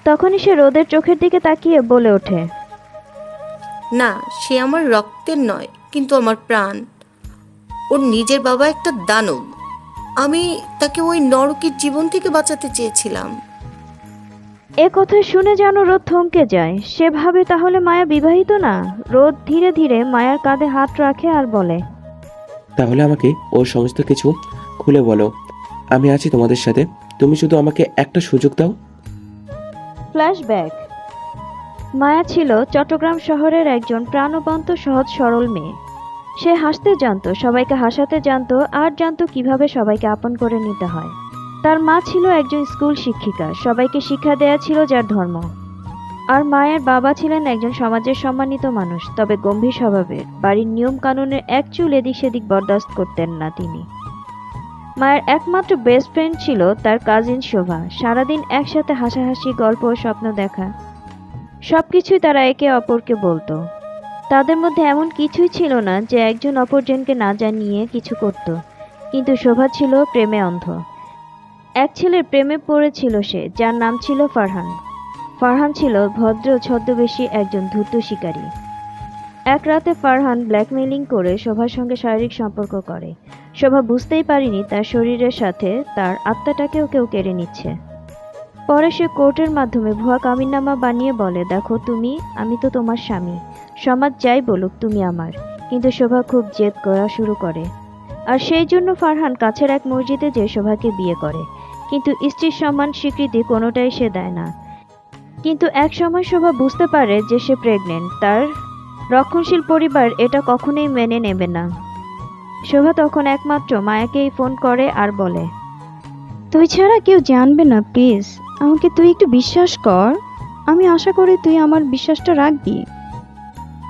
তখনই সে রোদের চোখের দিকে তাকিয়ে বলে ওঠে, না, সে আমার রক্তের নয়, কিন্তু আমার প্রাণ। ওর নিজের বাবা একটা দানব। আমি তাকে ওই নরকের জীবন থেকে বাঁচাতে চেয়েছিলাম। এ কথা শুনে যেন রোদ থমকে যায়। সে ভাবে তাহলে মায়া বিবাহিত না। রোদ ধীরে ধীরে মায়ার কাঁধে হাত রাখে আর বলে, তাহলে আমাকে ওর সমস্ত কিছু খুলে বলো। আমি আছি তোমাদের সাথে। তুমি শুধু আমাকে একটা সুযোগ দাও। ফ্ল্যাশব্যাক। মায়া ছিল চট্টগ্রাম শহরের একজন প্রাণবন্ত সহজ সরল মেয়ে। সে হাসতে জানতো, সবাইকে হাসাতে জানতো, আর জানতো কিভাবে সবাইকে আপন করে নিতে হয়। তার মা ছিল একজন স্কুল শিক্ষিকা, সবাইকে শিক্ষা দেয়া ছিল যার ধর্ম। আর মায়ের বাবা ছিলেন একজন সমাজের সম্মানিত মানুষ, তবে গম্ভীর স্বভাবের। বাড়ির নিয়ম কানুনের এক চুল এদিক সেদিক বরদাস্ত করতেন না তিনি। মায়ের একমাত্র বেস্ট ফ্রেন্ড ছিল তার কাজিন শোভা। সারাদিন একসাথে হাসাহাসি, গল্প ও স্বপ্ন দেখা, সবকিছুই তারা একে অপরকে বলতো। তাদের মধ্যে এমন কিছুই ছিল না যে একজন অপরজনকে না জানিয়ে কিছু করত। কিন্তু শোভা ছিল প্রেমে অন্ধ। এক ছেলের প্রেমে পড়েছিল সে, যার নাম ছিল ফারহান। ফারহান ছিল ভদ্র ছদ্মবেশী একজন ধূর্ত শিকারী। এক রাতে ফারহান ব্ল্যাকমেইলিং করে শোভার সঙ্গে শারীরিক সম্পর্ক করে। শোভা বুঝতেই পারেনি তার শরীরের সাথে তার আত্মাটাকেও কেউ কেড়ে নিচ্ছে। পরে সে কোর্টের মাধ্যমে ভুয়া কামিননামা বানিয়ে বলে, দেখো আমি তো তোমার স্বামী, সমাজ যাই বলুক তুমি আমার। কিন্তু শোভা খুব জেদ করা শুরু করে, আর সেই জন্য ফারহান কাছের এক মসজিদে যে শোভাকে বিয়ে করে। কিন্তু স্ত্রীর সম্মান স্বীকৃতি কোনোটাই সে দেয় না। কিন্তু এক সময় শোভা বুঝতে পারে যে সে প্রেগনেন্ট। তার রক্ষণশীল পরিবার এটা কখনোই মেনে নেবে না। শোভা তখন একমাত্র মায়াকেই ফোন করে আর বলে, তুই ছাড়া কেউ জানবে না, প্লিজ আমাকে তুই একটু বিশ্বাস কর। আমি আশা করি তুই আমার বিশ্বাসটা রাখবি।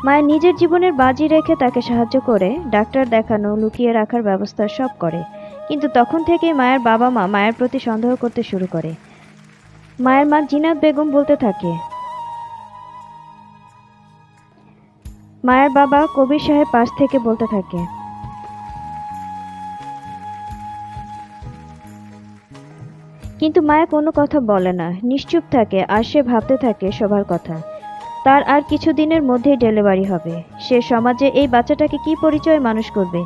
মায়া নিজের জীবনের বাজি রেখে তাকে সাহায্য করে, ডাক্তার দেখানো, লুকিয়ে রাখার ব্যবস্থা সব করে। কিন্তু তখন থেকেই মায়ের বাবা মা মায়ের প্রতি সন্দেহ করতে শুরু করে। মায়ের মা জিনাত বেগম বলতে থাকে, মায়ের বাবা কবির সাহেব পাশ থেকে বলতে থাকে, কিন্তু মায়া কোনো কথা বলে না, নিশ্চুপ থাকে। আর সে ভাবতে থাকে শোভার কথা। তার আর কিছুদিনের মধ্যেই ডেলিভারি হবে। সে সমাজে এই বাচ্চাটাকে কি পরিচয় মানুষ করবে,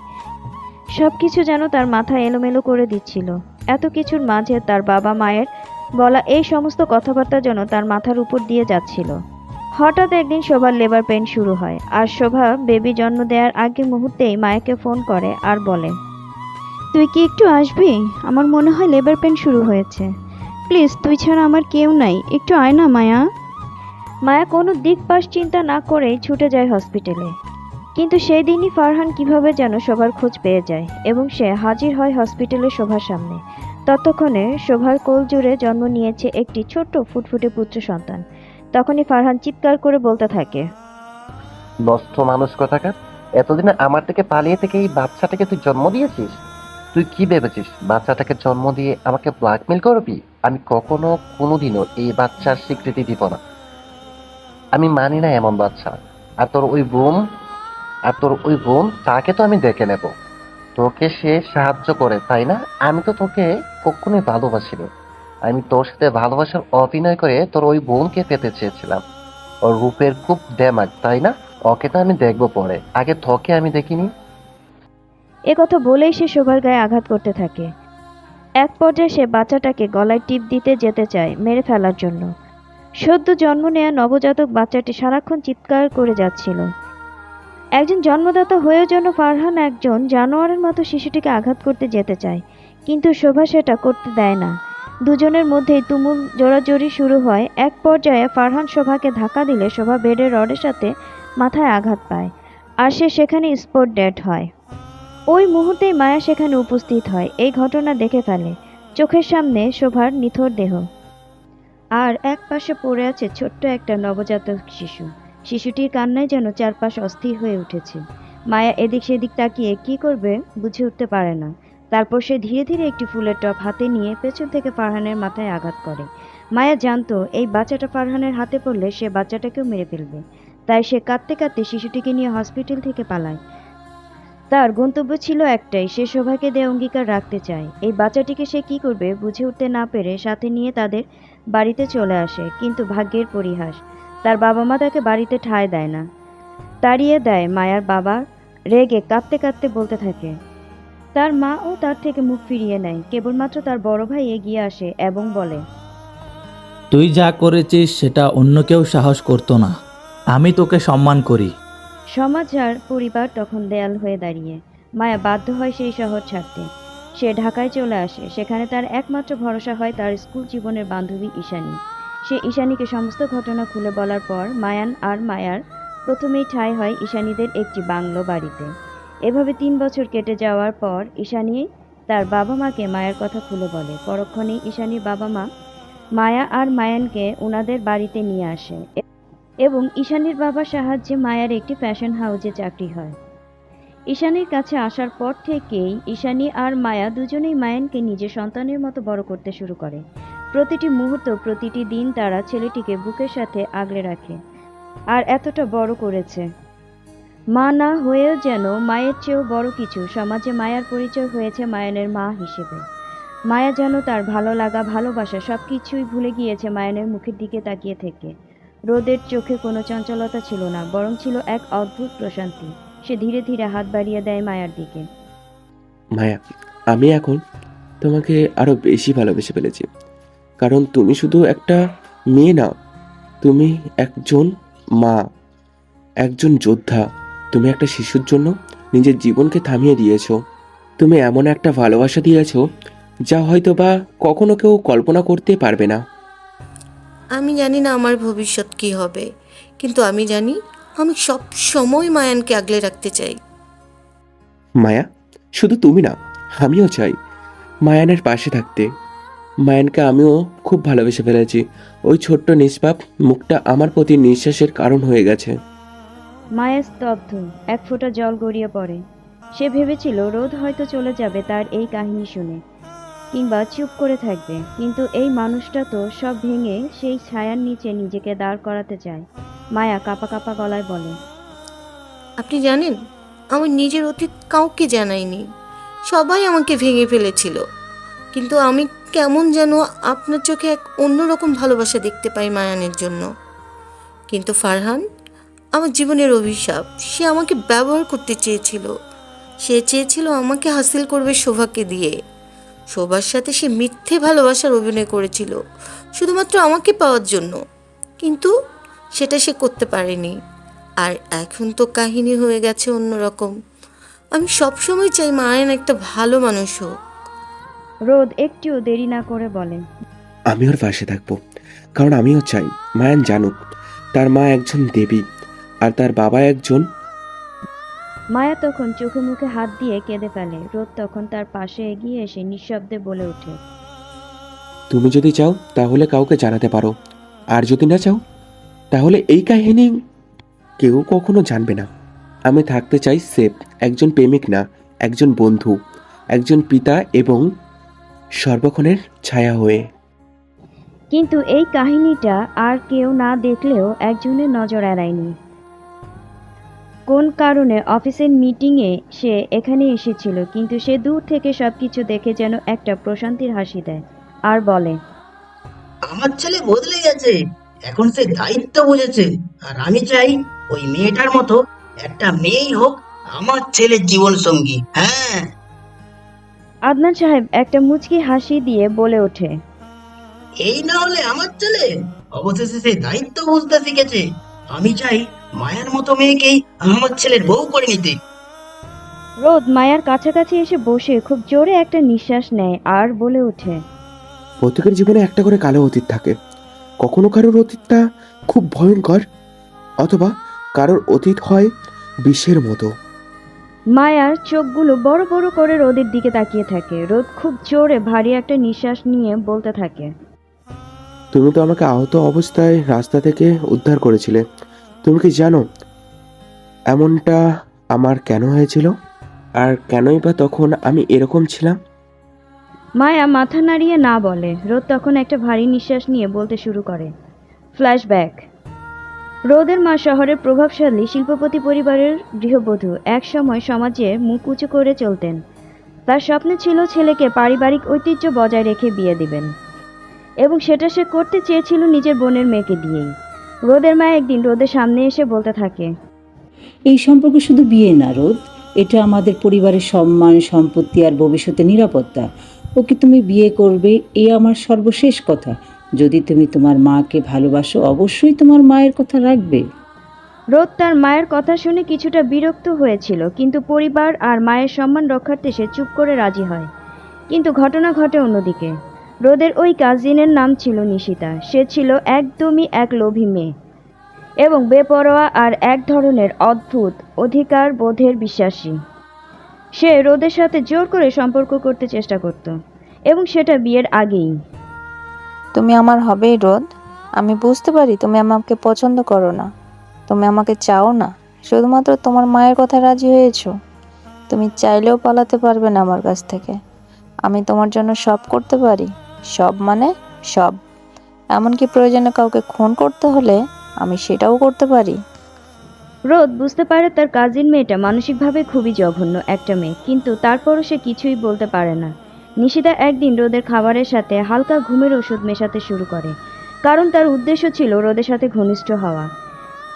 সবকিছু যেন তার মাথা এলোমেলো করে দিচ্ছিল। এত কিছুর মাঝে তার বাবা মায়ের বলা এই সমস্ত কথাবার্তা যেন তার মাথার উপর দিয়ে যাচ্ছিল। হঠাৎ একদিন শোভার লেবার পেইন শুরু হয়, আর শোভা বেবি জন্ম দেওয়ার আগে মুহূর্তেই মায়াকে ফোন করে আর বলে, তুই কি একটু আসবি? আমার মনে হয় লেবার পেইন শুরু হয়েছে। প্লিজ, তুই ছাড়া আমার কেউ নাই, একটু আয় না মায়া। মায়া কোনো দিক পাশ চিন্তা না করেই ছুটে যায় হসপিটালে। কিন্তু সেই দিনই ফারহান কিভাবে যেন শোভার খোঁজ পেয়ে যায় এবং সে হাজির হয় হসপিটালে শোভার সামনে। ততক্ষণে শোভার কোল জুড়ে জন্ম নিয়েছে একটি ছোট্ট ফুটফুটে পুত্র সন্তান। তখনই ফারহান চিৎকার করে বলতে থাকে, নষ্ট মানুষ কোথাকার, এতদিনে আমার থেকে পালিয়ে থেকে এই বাচ্চাটাকে তুই জন্ম দিয়েছিস? তুই কি ভেবেছিস বাচ্চাটাকে জন্ম দিয়ে আমাকে ব্ল্যাকমেল করবি? আমি কখনো কোনোদিনও এই বাচ্চার স্বীকৃতি দিব না। আমি মানি না এমন বাচ্চা। আর তোর ওই বোন তাকে তো আমি দেখে নেব। তোকে সে সাহায্য করে, তাই না? আমি তো তোকে কখনোই ভালোবাসিনি। আমি তোর সাথে ভালোবাসার অভিনয় করে তোর ওই বোনকে পেতে চেয়েছিলাম। ওর রূপের খুব দেমাগ, তাই না? ওকে তো আমি দেখবো পরে, আগে তোকে আমি দেখিনি। কথা বলেই সে শোভার গায়ে আঘাত করতে থাকে। এক পর্যায়ে সে বাচ্চাটাকে গলায় টিপ দিতে যেতে চায়, মেরে ফেলার জন্য। সদ্য জন্ম নেয়া নবজাতক বাচ্চাটি সারাক্ষণ চিৎকার করে যাচ্ছিল। একজন জন্মদাতা হয়েও যেন ফারহান একজন জানোয়ারের মতো শিশুটিকে আঘাত করতে যেতে চায়, কিন্তু শোভা সেটা করতে দেয় না। দুজনের মধ্যেই তুমুল জোরাজোরি শুরু হয়। এক পর্যায়ে ফারহান শোভাকে ধাক্কা দিলে শোভা বেডের রডের সাথে মাথায় আঘাত পায়, আর সে সেখানে স্পট ডেড হয়। ওই মুহূর্তেই মায়া সেখানে উপস্থিত হয়, এই ঘটনা দেখে ফেলে। চোখের সামনে শোভার নিথর দেহ, আর এক পাশে পড়ে আছে ছোট্ট একটা নবজাতক শিশু। শিশুটির কান্নায় যেন চারপাশ অস্থির হয়ে উঠেছে। মায়া এদিক সেদিক তাকিয়ে কি করবে বুঝে উঠতে পারে না। তারপর সে ধীরে ধীরে একটি ফুলের টব হাতে নিয়ে পেছন থেকে ফারহানের মাথায় আঘাত করে। মায়া জানতো এই বাচ্চাটা ফারহানের হাতে পড়লে সে বাচ্চাটাকেও মেরে ফেলবে, তাই সে কাঁদতে কাঁদতে শিশুটিকে নিয়ে হসপিটাল থেকে পালায়। তার গন্তব্য ছিল একটাই, সে শোভাকে দিয়ে অঙ্গীকার রাখতে চায়। এই বাচ্চাটিকে সে কি করবে বুঝে উঠতে না পেরে সাথে নিয়ে তাদের বাড়িতে চলে আসে, কিন্তু ভাগ্যের পরিহাস, তার বাবা মা তাকে বাড়িতে ঠাঁই দেয় না, তাড়িয়ে দেয়। মায়ার বাবা রেগে কাঁদতে কাঁদতে বলতে থাকে। তার মাও তার থেকে মুখ ফিরিয়ে নেয়। কেবলমাত্র তার বড় ভাই এগিয়ে আসে এবং বলে, তুই যা করেছিস সেটা অন্য কেউ সাহস করতো না। আমি তোকে সম্মান করি। সমাজ আর পরিবার তখন দেয়াল হয়ে দাঁড়িয়ে। মায়া বাধ্য হয় সেই শহর ছাড়তে। সে ঢাকায় চলে আসে। সেখানে তার একমাত্র ভরসা হয় তার স্কুল জীবনের বান্ধবী ঈশানী। সে ঈশানীকে সমস্ত ঘটনা খুলে বলার পর মায়ান আর মায়ার প্রথমেই ঠাঁই হয় ঈশানীদের একটি বাংলো বাড়িতে। এভাবে 3 বছর কেটে যাওয়ার পর ঈশানী তার বাবা মাকে মায়ের কথা খুলে বলে। পরক্ষণেই ঈশানীর বাবা মা মায়া আর মায়ানকে ওনাদের বাড়িতে নিয়ে আসে এবং ঈশানীর বাবার সাহায্যে মায়ার একটি ফ্যাশন হাউসে চাকরি হয়। ঈশানীর কাছে আসার পর থেকেই ঈশানী আর মায়া দুজনেই মায়ানকে নিজের সন্তানের মতো বড় করতে শুরু করে। প্রতিটি মুহূর্ত, প্রতিটি দিন তারা ছেলেটিকে বুকের সাথে আগলে রাখে আর এতটা বড় করেছে। মা না হয়েও যেন মায়ের চেয়েও বড় কিছু। সমাজে মায়ার পরিচয় হয়েছে মায়ানের মা হিসেবে। মায়া যেন তার ভালো লাগা, ভালোবাসা সবকিছুই ভুলে গিয়েছে মায়ানের মুখের দিকে তাকিয়ে থেকে। রোদের চোখে কোনো চঞ্চলতা ছিল না, বরং ছিল এক অদ্ভুত প্রশান্তি। সে ধীরে ধীরে হাত বাড়িয়ে দেয় মায়ার দিকে। মায়া, আমি এখন তোমাকে আরো বেশি ভালোবেসে ফেলেছি। কারণ তুমি শুধু একটা মেয়ে না, তুমি একজন মা, একজন যোদ্ধা। তুমি একটা শিশুর জন্য নিজের জীবনকে থামিয়ে দিয়েছো। তুমি এমন একটা ভালোবাসা দিয়েছো যা হয়তো বা কখনো কেউ কল্পনা করতে পারবে না। আমি জানি না আমার ভবিষ্যৎ কী হবে, কিন্তু আমি জানি আমি সব সময় মায়ানকে আগলে রাখতে চাই। মায়া, শুধু তুমি না, আমিও চাই মায়ানের পাশে থাকতে। মায়ানকে আমিও খুব ভালোবেসে ফেলেছি। ওই ছোট্ট নিষ্পাপ মুখটা আমার প্রতি নিঃশ্বাসের কারণ হয়ে গেছে। মায়া স্তব্ধ, এক ফোঁটা জল গড়িয়ে পড়ে। সে ভেবেছিল রোদ হয়তো চলে যাবে তার এই কাহিনী শুনে, কিংবা চুপ করে থাকবে, কিন্তু এই মানুষটা তো সব ভেঙে সেই ছায়ার নিচে নিজেকে দাঁড় করাতে চায়। মায়া কাঁপা কাঁপা গলায় বলে, আপনি জানেন, আমার নিজের অতীত কাউকে জানাইনি। সবাই আমাকে ভেঙে ফেলেছিল, কিন্তু আমি কেমন যেন আপনার চোখে এক অন্যরকম ভালোবাসা দেখতে পাই মায়ানের জন্য। কিন্তু ফারহান আমার জীবনের অভিশাপ। সে আমাকে ব্যবহার করতে চেয়েছিল। সে চেয়েছিল আমাকে হাসিল করবে শোভাকে দিয়ে। শোভার সাথে সে মিথ্যে ভালোবাসার অভিনয় করেছিল শুধুমাত্র আমাকে পাওয়ার জন্য, কিন্তু সেটা সে করতে পারেনি। আর এখন তো কাহিনী হয়ে গেছে অন্যরকম। আমি সবসময় চাই মায়ান একটা ভালো মানুষ হোক। রোদ একটুও দেরি না করে বলে, আমি ওর পাশে থাকবো, কারণ আমিও চাই মায়ান জানুক তার মা একজন দেবী আর তার বাবা একজন। মায়া তখন চোখে মুখে হাত দিয়ে কেঁদে ফেলে। রোদ তখন তার পাশে এগিয়ে এসে নিঃশব্দে বলে ওঠে, তুমি যদি চাও তাহলে কাউকে জানাতে পারো, আর যদি না চাও তাহলে এই কাহিনী কেউ কখনো জানবে না। আমি থাকতে চাই সেফ, একজন প্রেমিক না, একজন বন্ধু, একজন পিতা এবং সর্বক্ষণের ছায়া হয়ে। কিন্তু এই কাহিনীটা আর কেউ না দেখলেও একজনের নজর এড়ায়নি। কোন কারণে অফিসের মিটিংয়ে সে এখানে এসেছিল, কিন্তু সে দূর থেকে সবকিছু দেখে যেন একটা প্রশান্তির হাসি দেয় আর বলে, আমার ছেলে বদলে গেছে, এখন সে দায়িত্ব বুঝেছে। আর আমি চাই ওই মেয়েটার মতো একটা মেয়েই হোক আমার ছেলের জীবন সঙ্গী। হ্যাঁ, আদনান সাহেব একটা মুচকি হাসি দিয়ে বলে ওঠে, এই না হলে আমার ছেলে অবশেষে সে দায়িত্ব বুঝতে শিখেছে। আমি চাই মায়ের মতো মেয়েকেই আমার ছেলের বউ করে নিতে। রোদ মায়ার কাছাকাছি এসে বসে খুব জোরে একটা নিঃশ্বাস নেয় আর বলে ওঠে, প্রত্যেকের জীবনে একটা করে কালো অতীত থাকে। কখনো কারোর অতীতটা খুব ভয়ঙ্কর, অথবা কারোর অতীত হয় বিষের মতো। মায়ার চোখগুলো বড় বড় করে রোদের দিকে তাকিয়ে থাকে। রোদ খুব জোরে ভারী একটা নিঃশ্বাস নিয়ে বলতে থাকে, তুমি তো আমাকে আহত অবস্থায় রাস্তা থেকে উদ্ধার করেছিলে। তুমি কি জানো এমনটা আমার কেন হয়েছিল, আর কেনই বা তখন আমি এরকম ছিলাম? মায়া মাথা নাড়িয়ে না বলে। রোদ তখন একটা ভারী নিঃশ্বাস নিয়ে বলতে শুরু করে, ফ্ল্যাশব্যাক। রোদের মা শহরের প্রভাবশালী শিল্পপতি পরিবারের গৃহবধূ। এক সময় সমাজে মুখ উঁচু করে চলতেন। তার স্বপ্ন ছিল ছেলেকে পারিবারিক ঐতিহ্য বজায় রেখে বিয়ে দিবেন, এবং সেটা সে করতে চেয়েছিল নিজের বোনের মেয়েকে দিয়েই। রোদের মা একদিন রোদের সামনে এসে বলতে থাকে, এই সম্পর্ক শুধু বিয়ে না রোদ, এটা আমাদের পরিবারের সম্মান, সম্পত্তি আর ভবিষ্যতের নিরাপত্তা। ওকে তুমি বিয়ে করবে, এ আমার সর্বশেষ কথা। যদি তুমি তোমার মাকে ভালোবাসো, অবশ্যই তোমার মায়ের কথা রাখবে। রোদ তার মায়ের কথা শুনে কিছুটা বিরক্ত হয়েছিল, কিন্তু পরিবার আর মায়ের সম্মান রক্ষার্থে সে চুপ করে রাজি হয়। কিন্তু ঘটনা ঘটে অন্যদিকে। রোদের ওই কাজিনের নাম ছিল নিশিতা। সে ছিল একদমই এক লোভী মেয়ে এবং বেপরোয়া আর এক ধরনের অদ্ভুত অধিকার বোধের বিশ্বাসী। সে রোদের সাথে জোর করে সম্পর্ক করতে চেষ্টা করত, এবং সেটা বিয়ের আগেই। তুমি আমার হবেই রোদ। আমি বুঝতে পারি তুমি আমাকে পছন্দ করো না, তুমি আমাকে চাও না, শুধুমাত্র তোমার মায়ের কথা রাজি হয়েছো। তুমি চাইলেও পালাতে পারবে না আমার কাছ থেকে। আমি তোমার জন্য সব করতে পারি, সব মানে সব। এমনকি প্রয়োজনে কাউকে খুন করতে হলে আমি সেটাও করতে পারি। রোদ বুঝতে পারে তার কাজিন মেয়েটা মানসিকভাবে খুবই জঘন্য একটা মেয়ে, কিন্তু তারপরও সে কিছুই বলতে পারে না। নিশিতা একদিন রোদের খাবারের সাথে হালকা ঘুমের ওষুধ মেশাতে শুরু করে, কারণ তার উদ্দেশ্য ছিল রোদের সাথে ঘনিষ্ঠ হওয়া।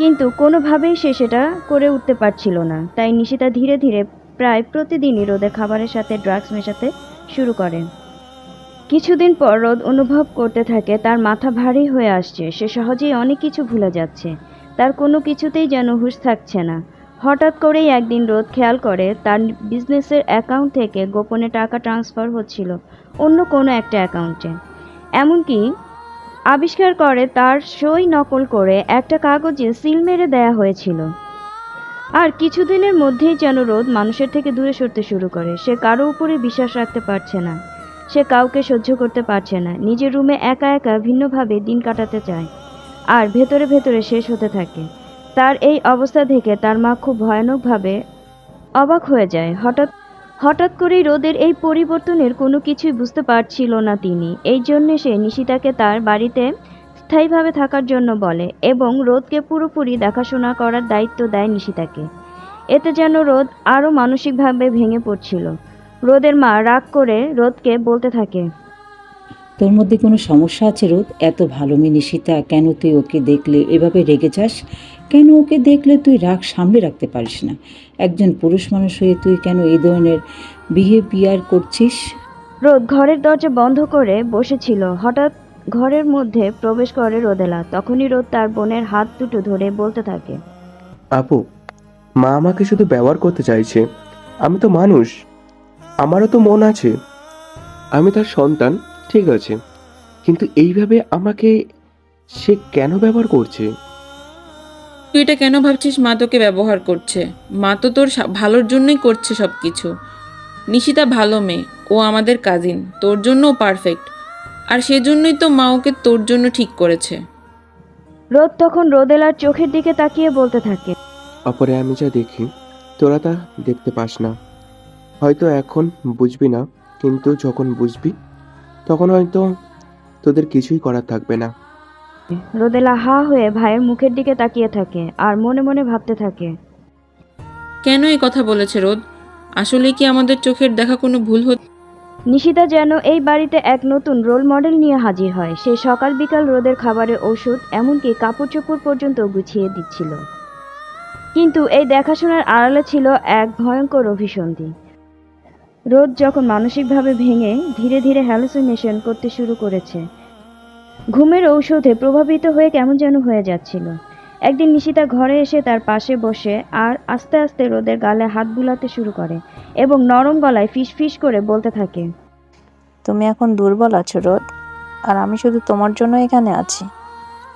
কিন্তু কোনোভাবেই সে সেটা করে উঠতে পারছিল না। তাই নিশিতা ধীরে ধীরে প্রায় প্রতিদিনই রোদের খাবারের সাথে ড্রাগস মেশাতে শুরু করে। কিছুদিন পর রোদ অনুভব করতে থাকে তার মাথা ভারী হয়ে আসছে। সে সহজেই অনেক কিছু ভুলে যাচ্ছে। তার কোনো কিছুতেই যেন হুঁশ থাকছে না। হঠাৎ করেই একদিন রোদ খেয়াল করে তার বিজনেসের অ্যাকাউন্ট থেকে গোপনে টাকা ট্রান্সফার হচ্ছিল অন্য কোনো একটা অ্যাকাউন্টে। এমনকি আবিষ্কার করে তার সই নকল করে একটা কাগজে সিল মেরে দেয়া হয়েছিল। আর কিছুদিনের মধ্যেই যেন রোদ মানুষের থেকে দূরে সরতে শুরু করে। সে কারো উপরে বিশ্বাস রাখতে পারছে না। সে কাউকে সহ্য করতে পারছে না। নিজের রুমে একা একা ভিন্নভাবে দিন কাটাতে চায়, আর ভেতরে ভেতরে শেষ হতে থাকে। তার এই অবস্থা দেখে তার মা খুব ভয়ানকভাবে অবাক হয়ে যায়। হঠাৎ করেই রোদের এই পরিবর্তনের কোনো কিছুই বুঝতে পারছিল না তিনি। এই জন্যে সে নিশিতাকে তার বাড়িতে স্থায়ীভাবে থাকার জন্য বলে, এবং রোদকে পুরোপুরি দেখাশোনা করার দায়িত্ব দেয় নিশিতাকে। এতে যেন রোদ আরও মানসিকভাবে ভেঙে পড়ছিল। রোদের মা রাগ করে রোদকে বলতে থাকে, তোর মধ্যে কোনো সমস্যা আছে রোদ? এত ভালো মেয়ে নিশিতা, কেন তুই ওকে দেখলে এভাবে রেগে যাস? কেন ওকে দেখলে তুই রাগ সামলে রাখতে পারিস না? একজন পুরুষ মানুষ হয়ে তুই কেন এই ধরনের বিহেভিয়ার করছিস? রোদ ঘরের দরজা বন্ধ করে বসেছিল। হঠাৎ ঘরের মধ্যে প্রবেশ করে রোদেলা। তখনই রোদ তার বোনের হাত দুটো ধরে বলতে থাকে, আপু, মা আমাকে শুধু ব্যবহার করতে চাইছে। আমি তো মানুষ, আমারও তো মন আছে। আমি তার সন্তান, ঠিক আছে, কিন্তু এইভাবে আমাকে সে কেন ব্যবহার করছে? তুই এটা কেন ভাবছিস মা তোকে ব্যবহার করছে? মা তো তোর ভালোর জন্যই করছে সব কিছু। নিশিতা ভালো মেয়ে, ও আমাদের কাজিন, তোর জন্যও পারফেক্ট, আর সেজন্যই তো মা ওকে তোর জন্য ঠিক করেছে। রোদ তখন রোদেলার চোখের দিকে তাকিয়ে বলতে থাকে, অপরে আমি যা দেখি তোরা তা দেখতে পাস না। হয়তো এখন বুঝবি না, কিন্তু যখন বুঝবি তখন হয়তো তোদের কিছুই করার থাকবে না। রোদেলা হা হয়ে ভাইয়ের মুখের দিকে তাকিয়ে থাকে আর মনে মনে ভাবতে থাকে, কেন এই কথা বলেছে রোদ? আসলে কি আমাদের চোখের দেখা কোনো ভুল হচ্ছে? নিশিতা যেন এই বাড়িতে এক নতুন রোল মডেল নিয়ে হাজির হয়। সে সকাল বিকাল রোদের খাবারের ওষুধ, এমনকি কাপড় চোপড় পর্যন্ত গুছিয়ে দিচ্ছিল। কিন্তু এই দেখাশোনার আড়ালে ছিল এক ভয়ঙ্কর অভিসন্ধি। রোদ যখন মানসিকভাবে ভেঙে ধীরে ধীরে হ্যালুসিনেশন করতে শুরু করেছে। ঘুমের ঔষধে প্রভাবিত হয়ে কেমন যেন হয়ে যাচ্ছিল। একদিন নিশিতা ঘরে এসে তার পাশে বসে আর আস্তে আস্তে রোদের গালে হাত বুলাতে শুরু করে এবং নরম গলায় ফিস ফিস করে বলতে থাকে, তুমি এখন দুর্বল আছো রোদ, আর আমি শুধু তোমার জন্য এখানে আছি।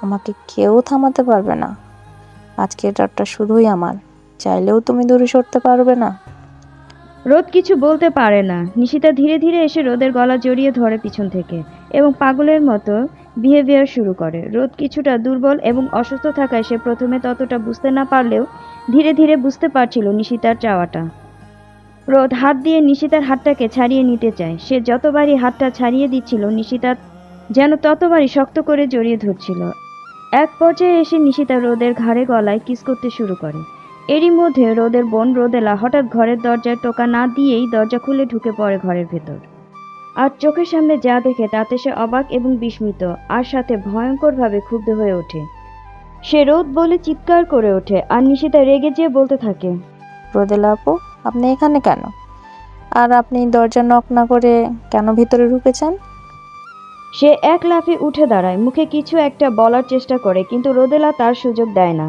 আমাকে কেউ থামাতে পারবে না। আজকের রাতটা শুধুই আমার, চাইলেও তুমি দূরে সরতে পারবে না। রোদ কিছু বলতে পারে না। নিশিতা ধীরে ধীরে এসে রোদের গলা জড়িয়ে ধরে পিছন থেকে এবং পাগলের মতো বিহেভিয়ার শুরু করে। রোদ কিছুটা দুর্বল এবং অসুস্থ থাকায় সে প্রথমে ততটা বুঝতে না পারলেও ধীরে ধীরে বুঝতে পারছিল নিশিতার চাওয়াটা। রোদ হাত দিয়ে নিশিতার হাতটাকে ছাড়িয়ে নিতে চায়। সে যতবারই হাতটা ছাড়িয়ে দিচ্ছিল, নিশিতা যেন ততবারই শক্ত করে জড়িয়ে ধরছিল। এক পর্যায়ে এসে নিশিতা রোদের ঘাড়ে গলায় কিস করতে শুরু করে। এরই মধ্যে রোদের বোন রোদেলা হঠাৎ ঘরের দরজায় টোকা না দিয়েই দরজা খুলে ঢুকে পড়ে ঘরের ভেতর। আর চোখের সামনে যা দেখে তাতে সে অবাক এবং বিস্মিত আর সাথে ভয়ঙ্করভাবে ক্ষুব্ধ হয়ে ওঠে। সে রোদ বলে চিৎকার করে ওঠে আর নিশিতা রেগে যেয়ে বলতে থাকে, রোদেলা আপু, আপনি এখানে কেন? আর আপনি দরজা নক না করে কেন ভিতরে ঢুকেছেন? সে এক লাফে উঠে দাঁড়ায়, মুখে কিছু একটা বলার চেষ্টা করে কিন্তু রোদেলা তার সুযোগ দেয় না।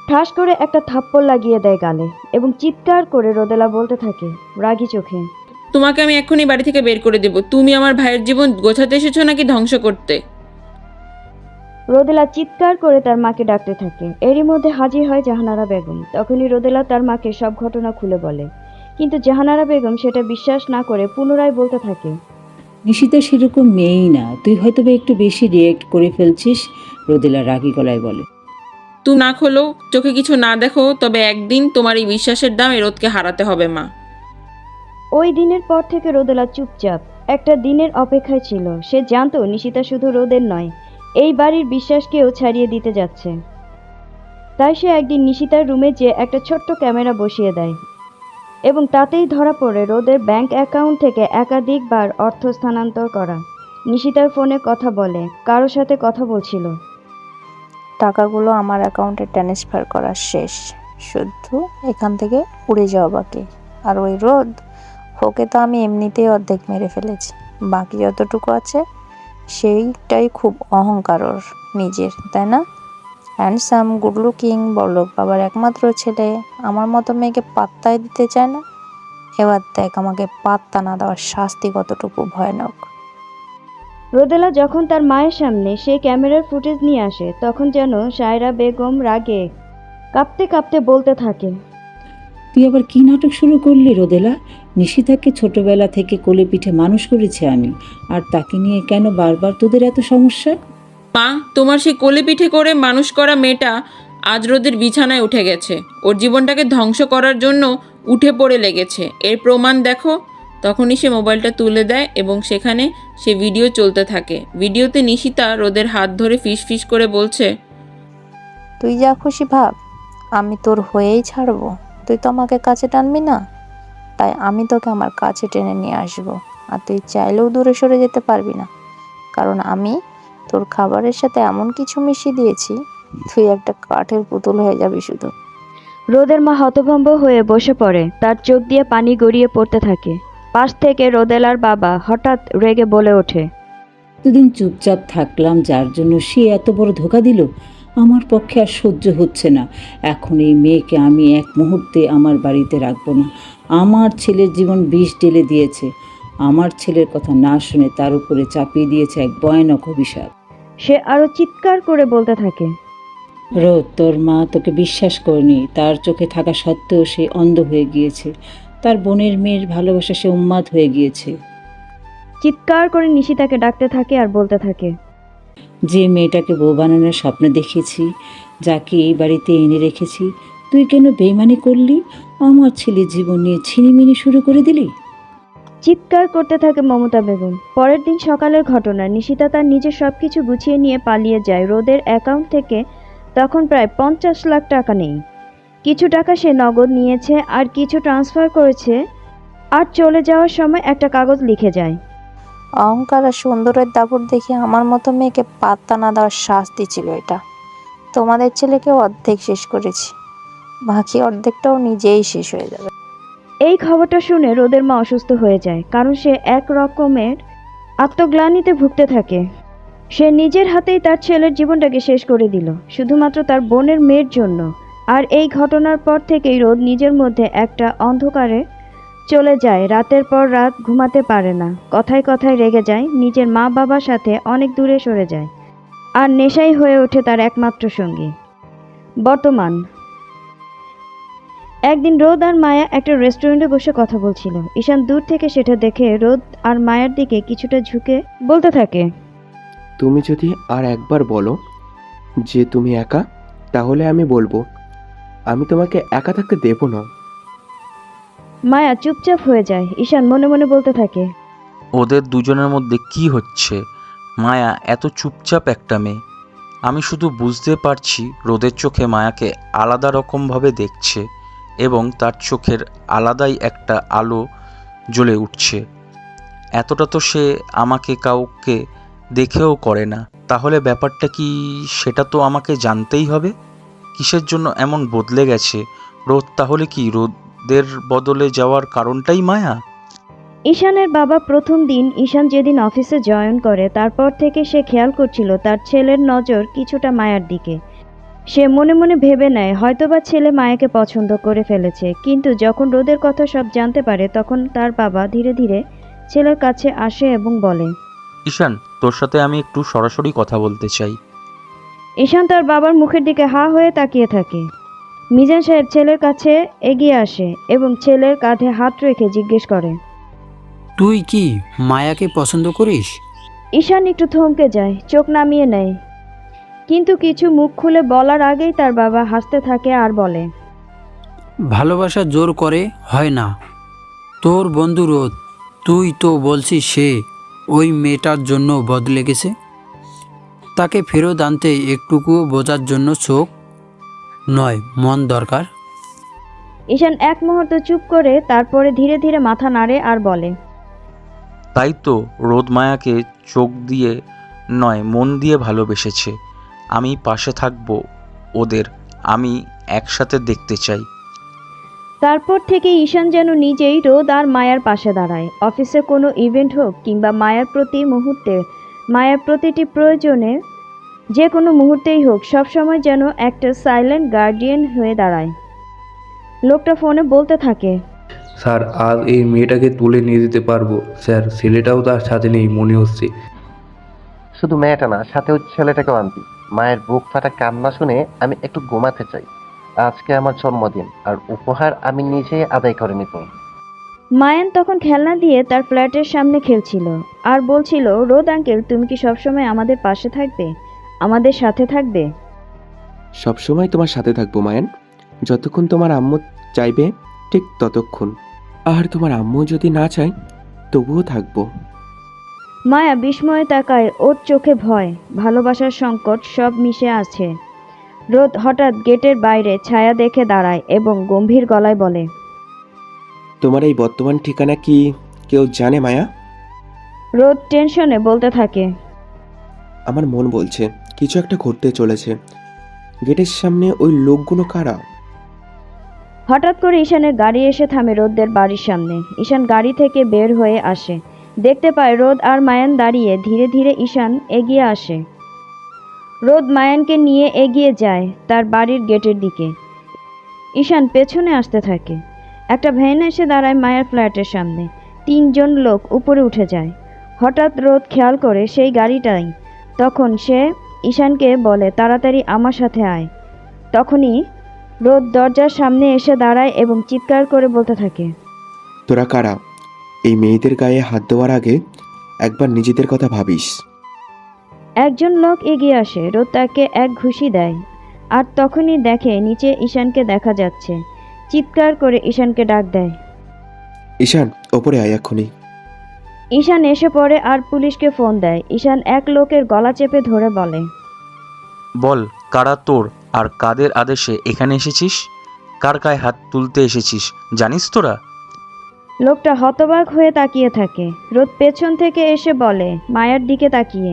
ঠাস করে একটা থাপ্পড় লাগিয়ে দেয় গালে এবং চিৎকার করে রোদেলা বলতে থাকে রাগী চোখে, তোমাকে আমি এক্ষুনি বাড়ি থেকে বের করে দেব। তুমি আমার ভাইয়ের জীবন গোছাতে এসেছো নাকি ধ্বংস করতে? রোদেলা চিৎকার করে তার মাকে ডাকতে থাকে। এরই মধ্যে হাজির হয় জাহানারা বেগম। তখনই রোদেলা তার মাকে সব ঘটনা খুলে বলে, কিন্তু জাহানারা বেগম সেটা বিশ্বাস না করে পুনরায় বলতে থাকে, নিশিতা সেরকম মেয়েই না, তুই হয়তো বা একটু বেশি রিয়েক্ট করে ফেলছিস। রোদেলা রাগী গলায় বলে। তুমি না খোলো, চোখে কিছু না দেখো, তবে একদিন তোমার এই বিশ্বাসের দাম রোদকে হারাতে হবে মা। ওই দিনের পর থেকে রোদেলা চুপচাপ একটা দিনের অপেক্ষায় ছিল। সে জানতো নিশিতা শুধু রোদের নয়, এই বাড়ির বিশ্বাসকেও ছাড়িয়ে দিতে যাচ্ছে। তাই সে একদিন নিশিতার রুমে যেয়ে একটা ছোট্ট ক্যামেরা বসিয়ে দেয় এবং তাতেই ধরা পড়ে রোদের ব্যাংক অ্যাকাউন্ট থেকে একাধিকবার অর্থ স্থানান্তর করা। নিশিতার ফোনে কথা বলে, কারোর সাথে কথা বলছিল। টাকাগুলো আমার অ্যাকাউন্টে ট্রান্সফার করা শেষ, শুধু এখান থেকে উড়ে যাওয়া বাকি। আর ওই রোদ, ওকে তো আমি এমনিতেই অর্ধেক মেরে ফেলেছি। বাকি যতটুকু আছে সেইটাই খুব অহংকার ওর নিজের, তাই না? হ্যান্ডসাম, গুড লুকিং, বড়লোক বাবার একমাত্র ছেলে আমার মতো মেয়েকে পাত্তাই দিতে চায় না। এবার দেখ আমাকে পাত্তা না দেওয়ার শাস্তি কতটুকু ভয়ানক। রোদেলা যখন তার মায়ের সামনে সেই ক্যামেরার ফুটেজ নিয়ে আসে, তখন যেন সায়রা বেগম রাগে কাঁপতে কাঁপতে বলতে থাকে, তুই আবার কি নাটক শুরু করলি রোদেলা? নিশিতাকে ছোটবেলা থেকে কোলে পিঠে মানুষ করেছি আমি, আর তাকে নিয়ে কেন বারবার তোদের এত সমস্যা? মা, তোমার সেই কোলে পিঠে করে মানুষ করা মেয়েটা আজ রোদের বিছানায় উঠে গেছে। ওর জীবনটাকে ধ্বংস করার জন্য উঠে পড়ে লেগেছে। এর প্রমাণ দেখো। তখনই সে মোবাইলটা তুলে দেয় এবং সেখানে সে ভিডিও চলতে থাকে। ভিডিওতে নিশিতা রোদের হাত ধরে ফিস ফিস করে বলছে, তুই যা খুশি ভাব, আমি তোর হয়েই ছাড়বো। তুই তো আমাকে কাছে টানবি না, তাই আমি তোকে আমার কাছে টেনে নিয়ে আসবো। আর তুই চাইলেও দূরে সরে যেতে পারবি না, কারণ আমি তোর খাবারের সাথে এমন কিছু মিশিয়ে দিয়েছি, তুই একটা কাঠের পুতুল হয়ে যাবি শুধু। রোদের মা হতভম্ব হয়ে বসে পড়ে, তার চোখ দিয়ে পানি গড়িয়ে পড়তে থাকে। পাশ থেকে রোদেলার বাবা হঠাৎ রেগে বলে ওঠে, এতদিন চুপচাপ থাকলাম যার জন্য সে এত বড় ধোঁকা দিল। আমার পক্ষে আর সহ্য হচ্ছে না। এখন এই মেয়েকে আমি এক মুহূর্তে আমার বাড়িতে রাখবো না। আমার ছেলের জীবন বিষ ঢেলে দিয়েছে। আমার ছেলের কথা না শুনে তার উপরে চাপিয়ে দিয়েছে এক ভয়ানক অভিশাপ। সে আরো চিৎকার করে বলতে থাকে, রোদ, তোর মা তোকে বিশ্বাস করেনি। তার চোখে থাকা সত্ত্বেও সে অন্ধ হয়ে গিয়েছে। তার বোনের মেয়ের ভালোবাসা সে উন্মাদ হয়ে গিয়েছে। চিৎকার করে নিশিতাকে ডাকতে থাকে আর বলতে থাকে, যে মেয়েটাকে বউ বানানোর স্বপ্ন দেখেছি, যাকে এই বাড়িতে এনে রেখেছি, তুই কেন বেইমানি করলি? আমার ছেলের জীবন নিয়ে ছিনিমিনি শুরু করে দিলি। চিৎকার করতে থাকে মমতা বেগম। পরের দিন সকালের ঘটনা, নিশিতা তার নিজের সবকিছু গুছিয়ে নিয়ে পালিয়ে যায়। রোদের অ্যাকাউন্ট থেকে তখন প্রায় 50 লাখ টাকা নেই। কিছু টাকা সে নগদ নিয়েছে আর কিছু ট্রান্সফার করেছে। আর চলে যাওয়ার সময় একটা কাগজ লিখে যায়, অহংকার আর সুন্দরের দাপট দেখে আমার মতো মেয়েকে পাত্তা না দেওয়ার শাস্তি ছিল এটা। তোমাদের ছেলেকে অর্ধেক শেষ করেছি, বাকি অর্ধেকটাও নিজেই শেষ হয়ে যাবে। এই খবরটা শুনে রোদের মা অসুস্থ হয়ে যায়, কারণ সে এক রকমের আত্মগ্লানিতে ভুগতে থাকে। সে নিজের হাতেই তার ছেলের জীবনটাকে শেষ করে দিল, শুধুমাত্র তার বোনের মেয়ের জন্য। আর এই ঘটনার পর থেকেই রোদ নিজের মধ্যে একটা অন্ধকারে চলে যায়। রাতের পর রাত ঘুমাতে পারে না, কথায় কথায় রেগে যায়, নিজের মা বাবার সাথে অনেক দূরে সরে যায়। আর নেশাই হয়ে ওঠে তার একমাত্র সঙ্গী। বর্তমান একদিন রোদ আর মায়া একটা রেস্টুরেন্টে বসে কথা বলছিল। ঈশান দূর থেকে সেটা দেখে রোদ আর মায়ার দিকে কিছুটা ঝুঁকে বলতে থাকে, তুমি যদি আর একবার বলো যে তুমি একা, তাহলে আমি বলবো আমি তোমাকে একা থাকতে দেবো না। মায়া চুপচাপ হয়ে যায়। ঈশান মনে মনে বলতে থাকে, ওদের দুজনের মধ্যে কি হচ্ছে? মায়া এত চুপচাপ একটা মেয়ে, আমি শুধু বুঝতে পারছি রোদের চোখে মায়াকে আলাদা রকমভাবে দেখছে এবং তার চোখের আলাদাই একটা আলো জ্বলে উঠছে। এতটা তো সে আমাকে কাউকে দেখেও করে না। তাহলে ব্যাপারটা কি সেটা তো আমাকে জানতেই হবে। কিসের জন্য এমন বদলে গেছে রোদ? তাহলে কি রোদের বদলে যাওয়ার কারণটাই মায়া? ঈশানের বাবা প্রথম দিন ঈশান যেদিন অফিসে জয়েন করে তারপর থেকে সে খেয়াল করছিল তার ছেলের নজর কিছুটা মায়ার দিকে। সে মনে মনে ভেবে নেয় হয়তোবা ছেলে মায়াকে পছন্দ করে ফেলেছে, কিন্তু যখন রোদের কথা সব জানতে পারে তখন তার বাবা ধীরে ধীরে ছেলের কাছে আসে এবং বলে, ঈশান, তোর সাথে আমি একটু সরাসরি কথা বলতে চাই। ঈশান তার বাবার মুখের দিকে হা হয়ে তাকিয়ে থাকে। মিজান সাহেব ছেলের কাছে এগিয়ে আসে এবং ছেলের কাঁধে হাত রেখে জিজ্ঞেস করে, তুই কি মায়াকে পছন্দ করিস? ঈশান একটু থমকে যায়, চোখ নামিয়ে নেয়, কিন্তু কিছু মুখ খুলে বলার আগেই তার বাবা হাসতে থাকে আর বলে, ভালোবাসা জোর করে হয় না। তোর বন্ধু রোদ, তুই তো বলছিস সে ওই মেয়েটার জন্য বদলে গেছে। তাকে ফেরত আনতে একটুকু বোঝার জন্য চোখ নয়, মন দরকার। ঈশান এক মুহূর্ত চুপ করে তারপরে ধীরে ধীরে মাথা নাড়ে আর বলে, তাই তো রোদ মায়াকে চোখ দিয়ে নয়, মন দিয়ে ভালোবেসেছে। আমি পাশে থাকবো ওদের, আমি একসাথে দেখতে চাই। তারপর থেকে ঈশান যেন নিজেই রোদ আর মায়ার পাশে দাঁড়ায়। অফিসে কোনো ইভেন্ট হোক কিংবা মায়ার প্রতিটি প্রয়োজনে যে কোনো মুহূর্তেই হোক সবসময় যেন একটা সাইলেন্ট গার্ডিয়ান হয়ে দাঁড়ায়। লোকটা ফোনে বলতে থাকে, স্যার আজ এই মেয়েটাকে তুলে নিয়ে যেতে পারবো স্যার, ছেলেটাও তার সাথে নেই মনে হচ্ছে। শুধু মেয়েটা না, সাথে ওই ছেলেটাকেও আনবি। মায়ের বুক ফাটা কান্না শুনে আমি একটু ঘুমাতে চাই। আজকে আমার জন্মদিন, আর উপহার আমি নিজে আদায় করে নিব। মায়ান তখন খেলনা দিয়ে তার ফ্ল্যাটের সামনে খেলছিল আর বলছিল, রোদ আঙ্কেল, তুমি কি সবসময় আমাদের পাশে থাকবে, আমাদের সাথে থাকবে? সবসময় তোমার সাথে থাকবো মায়ান, যতক্ষণ তোমার আম্মু চাইবে ঠিক ততক্ষণ। আর তোমার আম্মু যদি না চায় তবুও থাকবো। মায়া বিস্ময়ে তাকায়, ওর চোখে ভয়, ভালোবাসার সংকট সব মিশে আছে। রোদ হঠাৎ গেটের বাইরে ছায়া দেখে দাঁড়ায় এবং গম্ভীর গলায় বলে, তোমার এই বর্তমান ঠিকানা কি কেউ জানে মায়া? রোদ টেনশনে বলতে থাকে, আমার মন বলছে কিছু একটা ঘটতে চলেছে। গেটের সামনে ওই লোকগুলো কারা? হঠাৎ করে ঈশানের গাড়ি এসে থামে রোদদের বাড়ির সামনে। ঈশান গাড়ি থেকে বের হয়ে আসে, দেখতে পায় রোদ আর মায়ান দাঁড়িয়ে। ধীরে ধীরে ঈশান এগিয়ে আসে। রোদ মায়ানকে নিয়ে এগিয়ে যায় তার বাড়ির গেটের দিকে। ঈশান পেছনে আসতে থাকে। একটা ভ্যান এসে দাঁড়ায় মায়ের ফ্ল্যাটের সামনে। 3 জন লোক উপরে উঠে যায়। হঠাৎ রোদ খেয়াল করে সেই গাড়িটাই। তখন সে ঈশানকে বলে, তাড়াতাড়ি আমার সাথে আয়। তখনই রোদ দরজার সামনে এসে দাঁড়ায় এবং চিৎকার করে বলতে থাকে, তোরা কারা? এই মেয়েদের গায়ে হাত দেওয়ার আগে একবার নিজেদের কথা ভাবিস। একজন লোক এগিয়ে আসে। রোদ তাকে এক ঘুষি দেয় আর তখনই দেখে নিচে ঈশানকে দেখা যাচ্ছে। চিৎকার করে ঈশানকে ডাক দেয়, ঈশান ওপরে আয় এক্ষুনি। ঈশান এসে পড়ে আর পুলিশকে ফোন দেয়। ঈশান এক লোকের গলা চেপে ধরে বলে, বল, কারা তোর আর কাদের আদেশে এখানে এসেছিস? কার গায়ে হাত তুলতে এসেছিস জানিস তোরা? লোকটা হতবাক হয়ে তাকিয়ে থাকে। রোদ পেছন থেকে এসে বলে, মায়ার দিকে তাকিয়ে,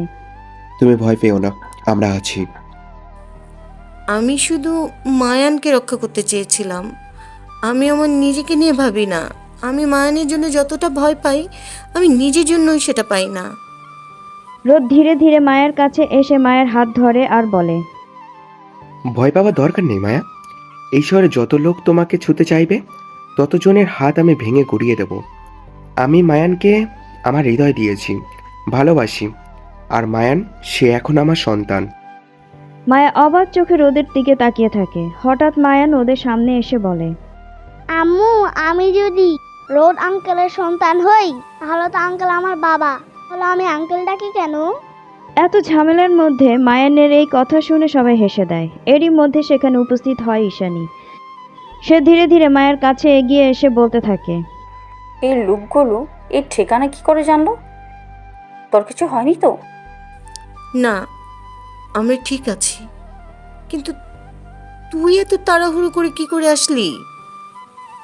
তুমি ভয় পেও না, আমরা আছি। আমি শুধু মায়ানকে রক্ষা করতে চেয়েছিলাম। আমি আমার নিজেকে নিয়ে ভাবি না। আমি মায়ানের জন্য যতটা ভয় পাই, আমি নিজের জন্যই সেটা পাই না। রোদ ধীরে ধীরে মায়ের কাছে এসে মায়ের হাত ধরে আর বলে, ভয় পাওয়ার দরকার নেই মায়া। এই শহরে যত লোক তোমাকে ছুতে চাইবে ততজনের হাত আমি ভেঙে গুড়িয়ে দেব। আমি মায়ানকে আমার হৃদয় দিয়েছি, ভালোবাসি, আর মায়ান সে এখন আমার সন্তান। মায়া অবাক চোখে রোদের দিকে তাকিয়ে থাকে। হঠাৎ মায়ান ওদের সামনে এসে বলে, আম্মু, আমি যদি রোদ আঙ্কেলের সন্তান হই তাহলে তো আঙ্কেল আমার বাবা, তাহলে আমি আঙ্কেল ডাকি কেন? এত ঝামেলার মধ্যে মায়ানের এই কথা শুনে সবাই হেসে দেয়। এরই মধ্যে সেখানে উপস্থিত হয় ঈশানী। সে ধীরে ধীরে মায়ের কাছে এগিয়ে এসে বলতে থাকে, এই লোকগুলো এই ঠিকানা কি করে জানলো? তোর কিছু হয়নি তো? না, আমরা ঠিক আছি, কিন্তু তুই এত তাড়াহুড়ো করে কি করে আসলি?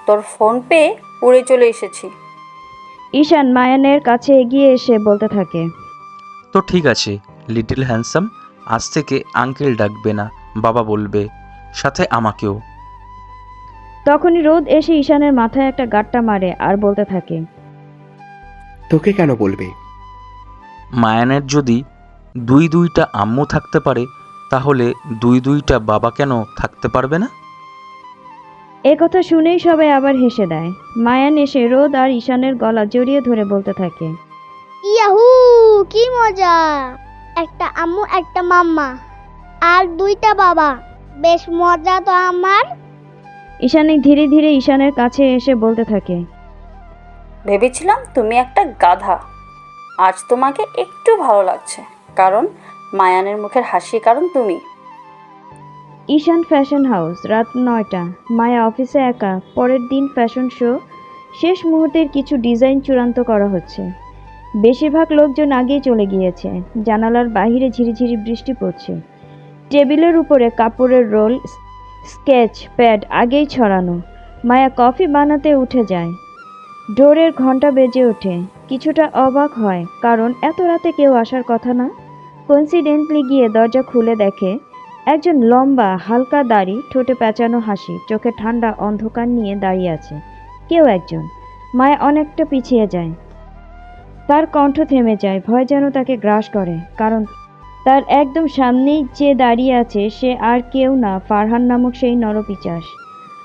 তোর ফোন পেয়ে উড়ে চলে এসেছি। ঈশান মায়ানের কাছে এগিয়ে এসে বলতে থাকে। তো ঠিক আছে লিটল হ্যান্ডসাম, আজ থেকে আঙ্কেল ডাকবে না, বাবা বলবে, সাথে আমাকেও। তখনই রোদ এসে ঈশানের মাথায় একটা গাঁট্টা মারে আর বলতে থাকে। তোকে কেন বলবে? মায়ানের যদি দুইটা আম্মু থাকতে পারে, তাহলে দুইটা বাবা কেন থাকতে পারবে না? এ কথা শুনেই সবাই আবার হেসে দেয়। মায়ান এসে রোদ আর ঈশানের গলা জড়িয়ে ধরে বলতে থাকে। ইয়াহু, কি মজা! একটা আম্মু, একটা মাম্মা, আর 2টা বাবা। বেশ মজা তো আমার। ঈশান ধীরে ধীরে ঈশানের কাছে এসে বলতে থাকে। ভেবেছিলাম তুমি একটা গাধা। আজ তোমাকে একটু ভালো লাগছে, কারণ মায়ানের মুখের হাসি কারণ তুমি। ঈশান ফ্যাশন হাউস, রাত 9টা। মায়া অফিসে একা। পরের দিন ফ্যাশন শো। শেষ মুহূর্তের কিছু ডিজাইন চূড়ান্ত করা হচ্ছে। বেশিরভাগ লোকজন আগেই চলে গিয়েছে। জানালার বাইরে ঝিরিঝিরি বৃষ্টি পড়ছে। টেবিলের উপরে কাপড়ের রোল, স্কেচ প্যাড আগেই ছড়ানো। মায়া কফি বানাতে উঠে যায়। ডোরের ঘন্টা বেজে ওঠে। কিছুটা অবাক হয়, কারণ এত রাতে কেউ আসার কথা না। কনসিডেন্টলি গিয়ে দরজা খুলে দেখে একজন লম্বা, হালকা দাড়ি, ঠোঁটে পেঁচানো হাসি, চোখে ঠান্ডা অন্ধকার নিয়ে দাঁড়িয়ে আছে। কেউ একজন। মায়া অনেকটা পিছিয়ে যায়। তার কণ্ঠ থেমে যায়, ভয় যেন তাকে গ্রাস করে, কারণ তার একদম সামনেই যে দাঁড়িয়ে আছে সে আর কেউ না, ফারহান নামক সেই নরপিচাস।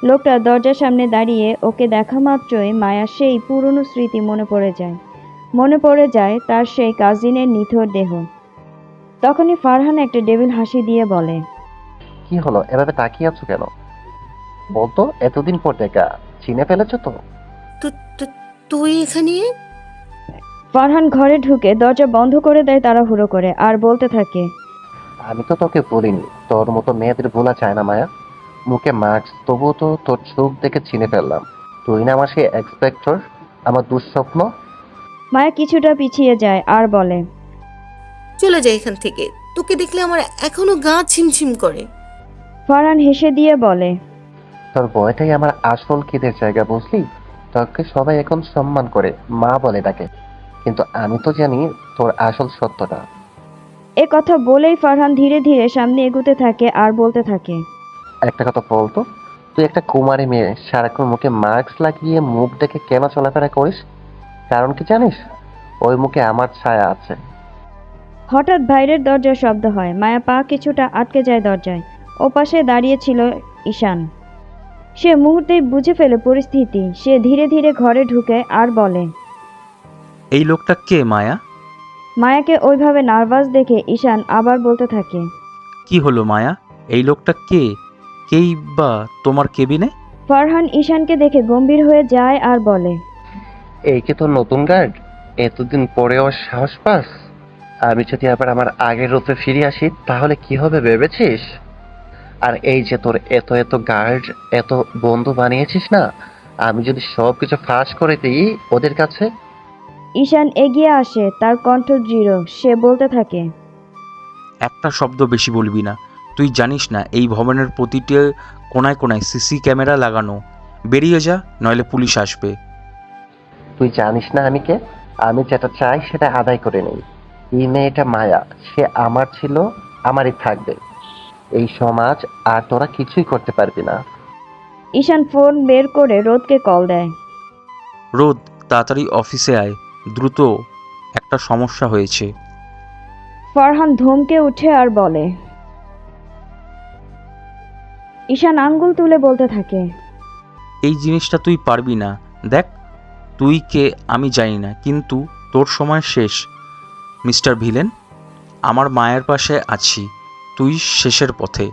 লোকটা দরজার সামনে দাঁড়িয়ে ওকে দেখা মাত্রই মায়ার সেই পুরনো স্মৃতি মনে পড়ে যায় তার সেই কাজিনের নিথর দেহ। তখনই ফারহান একটা ডেভিল হাসি দিয়ে বলে। কি হলো, এভাবে তাকিয়ে আছো কেন? বলতো, এতদিন পর দেখা, চিনে ফেলেছো তো? তুই এখানে? ফারহান ঘরে ঢুকে দরজা বন্ধ করে দেয় তাড়াহুড়ো করে, আর বলতে থাকে। আমি তো তোকে বলিনি, তোর মতো মেয়েদের ভোলা চায় না মায়া। মুখে মাস্ক, তবুও তো তোর চোখ দেখে চিনে ফেললাম। তুই না আমার সেই এক্সপেক্টর, আমার দুঃস্বপ্ন। মায়া কিছুটা পিছিয়ে যায় আর বলে। চলে যাই এখান থেকে, তোকে দেখলে আমার এখনো গা ছিমছিম করে। ফারহান হেসে দিয়ে বলে। তোর বয়টাই আমার আসল খিদের জায়গা, বুঝলি? তোকে সবাই এখন সম্মান করে, মা বলে ডাকে, কিন্তু আমি তো জানি তোর আসল সত্যটা। এ কথা বলেই ফারহান ধীরে ধীরে সামনে এগোতে থাকে আর বলতে থাকে। একটা কথা বলতো, তুই একটা কুমারী মেয়ে, সারাক্ষণ মুখে মাস্ক লাগিয়ে মুখ দেখে কেন চলাফেরা করিস? কারণ কি জানিস? ওই মুখে আমার ছায়া আছে। হঠাৎ বাইরের দরজার শব্দ হয়। মায়া পা কিছুটা আটকে যায় দরজায়। ওপাশে দাঁড়িয়ে ছিল ঈশান। সে মুহূর্তেই বুঝে ফেলে পরিস্থিতি। সে ধীরে ধীরে ঘরে ঢুকে আর বলে। এই লোকটা কে মায়া? মায়াকে ওইভাবে নার্ভাস দেখে ঈশান আবার বলতে থাকে। কি হলো মায়া, এই লোকটা কে? কেই বা তোমার কেবিনে? ফারহান ঈশানকে দেখে গম্ভীর হয়ে যায় আর বলে। এই কি তোর নতুন গার্ড? এতদিন পরে ওর সাহস পাস? আমি যদি আবার আমার আগের রূপে ফিরে আসি তাহলে কি হবে ভেবেছিস? আর এই যে তোর এত গার্ড, এত বন্ধু বানিয়েছিস না, আমি যদি সবকিছু ফাঁস করে দিই ওদের কাছে। ঈশান এগিয়ে আসে, তার কণ্ঠ দৃঢ়। সে বলতে থাকে। একটা শব্দ বেশি বলবি না। তুই জানিস না এই ভবনের প্রতিটি কোনায় কোনায় সিসি ক্যামেরা লাগানো। বেরিয়ে যা, নইলে পুলিশ আসবে। তুই জানিস না আমি কে? আমি যেটা চাই সেটা আদায় করে নেই। এই মেয়েটা মায়া, সে আমার ছিল, আমারই থাকবে। এই সমাজ আর তোরা কিছুই করতে পারবি না। ঈশান ফোন বের করে রোদকে কল দেয়। রোদ, তাড়াতাড়ি অফিসে আয়, দ্রুত, একটা সমস্যা হয়েছে। ফারহান ধমকে উঠে আর বলে। ঈশান আঙ্গুল তুলে বলতে থাকে। এই জিনিসটা তুই পারবি না। দেখ, তুই কে আমি জানি না, কিন্তু তোর সময় শেষ মিস্টার ভিলেন। আমার মায়ের পাশে আছি, তুই শেষের পথে।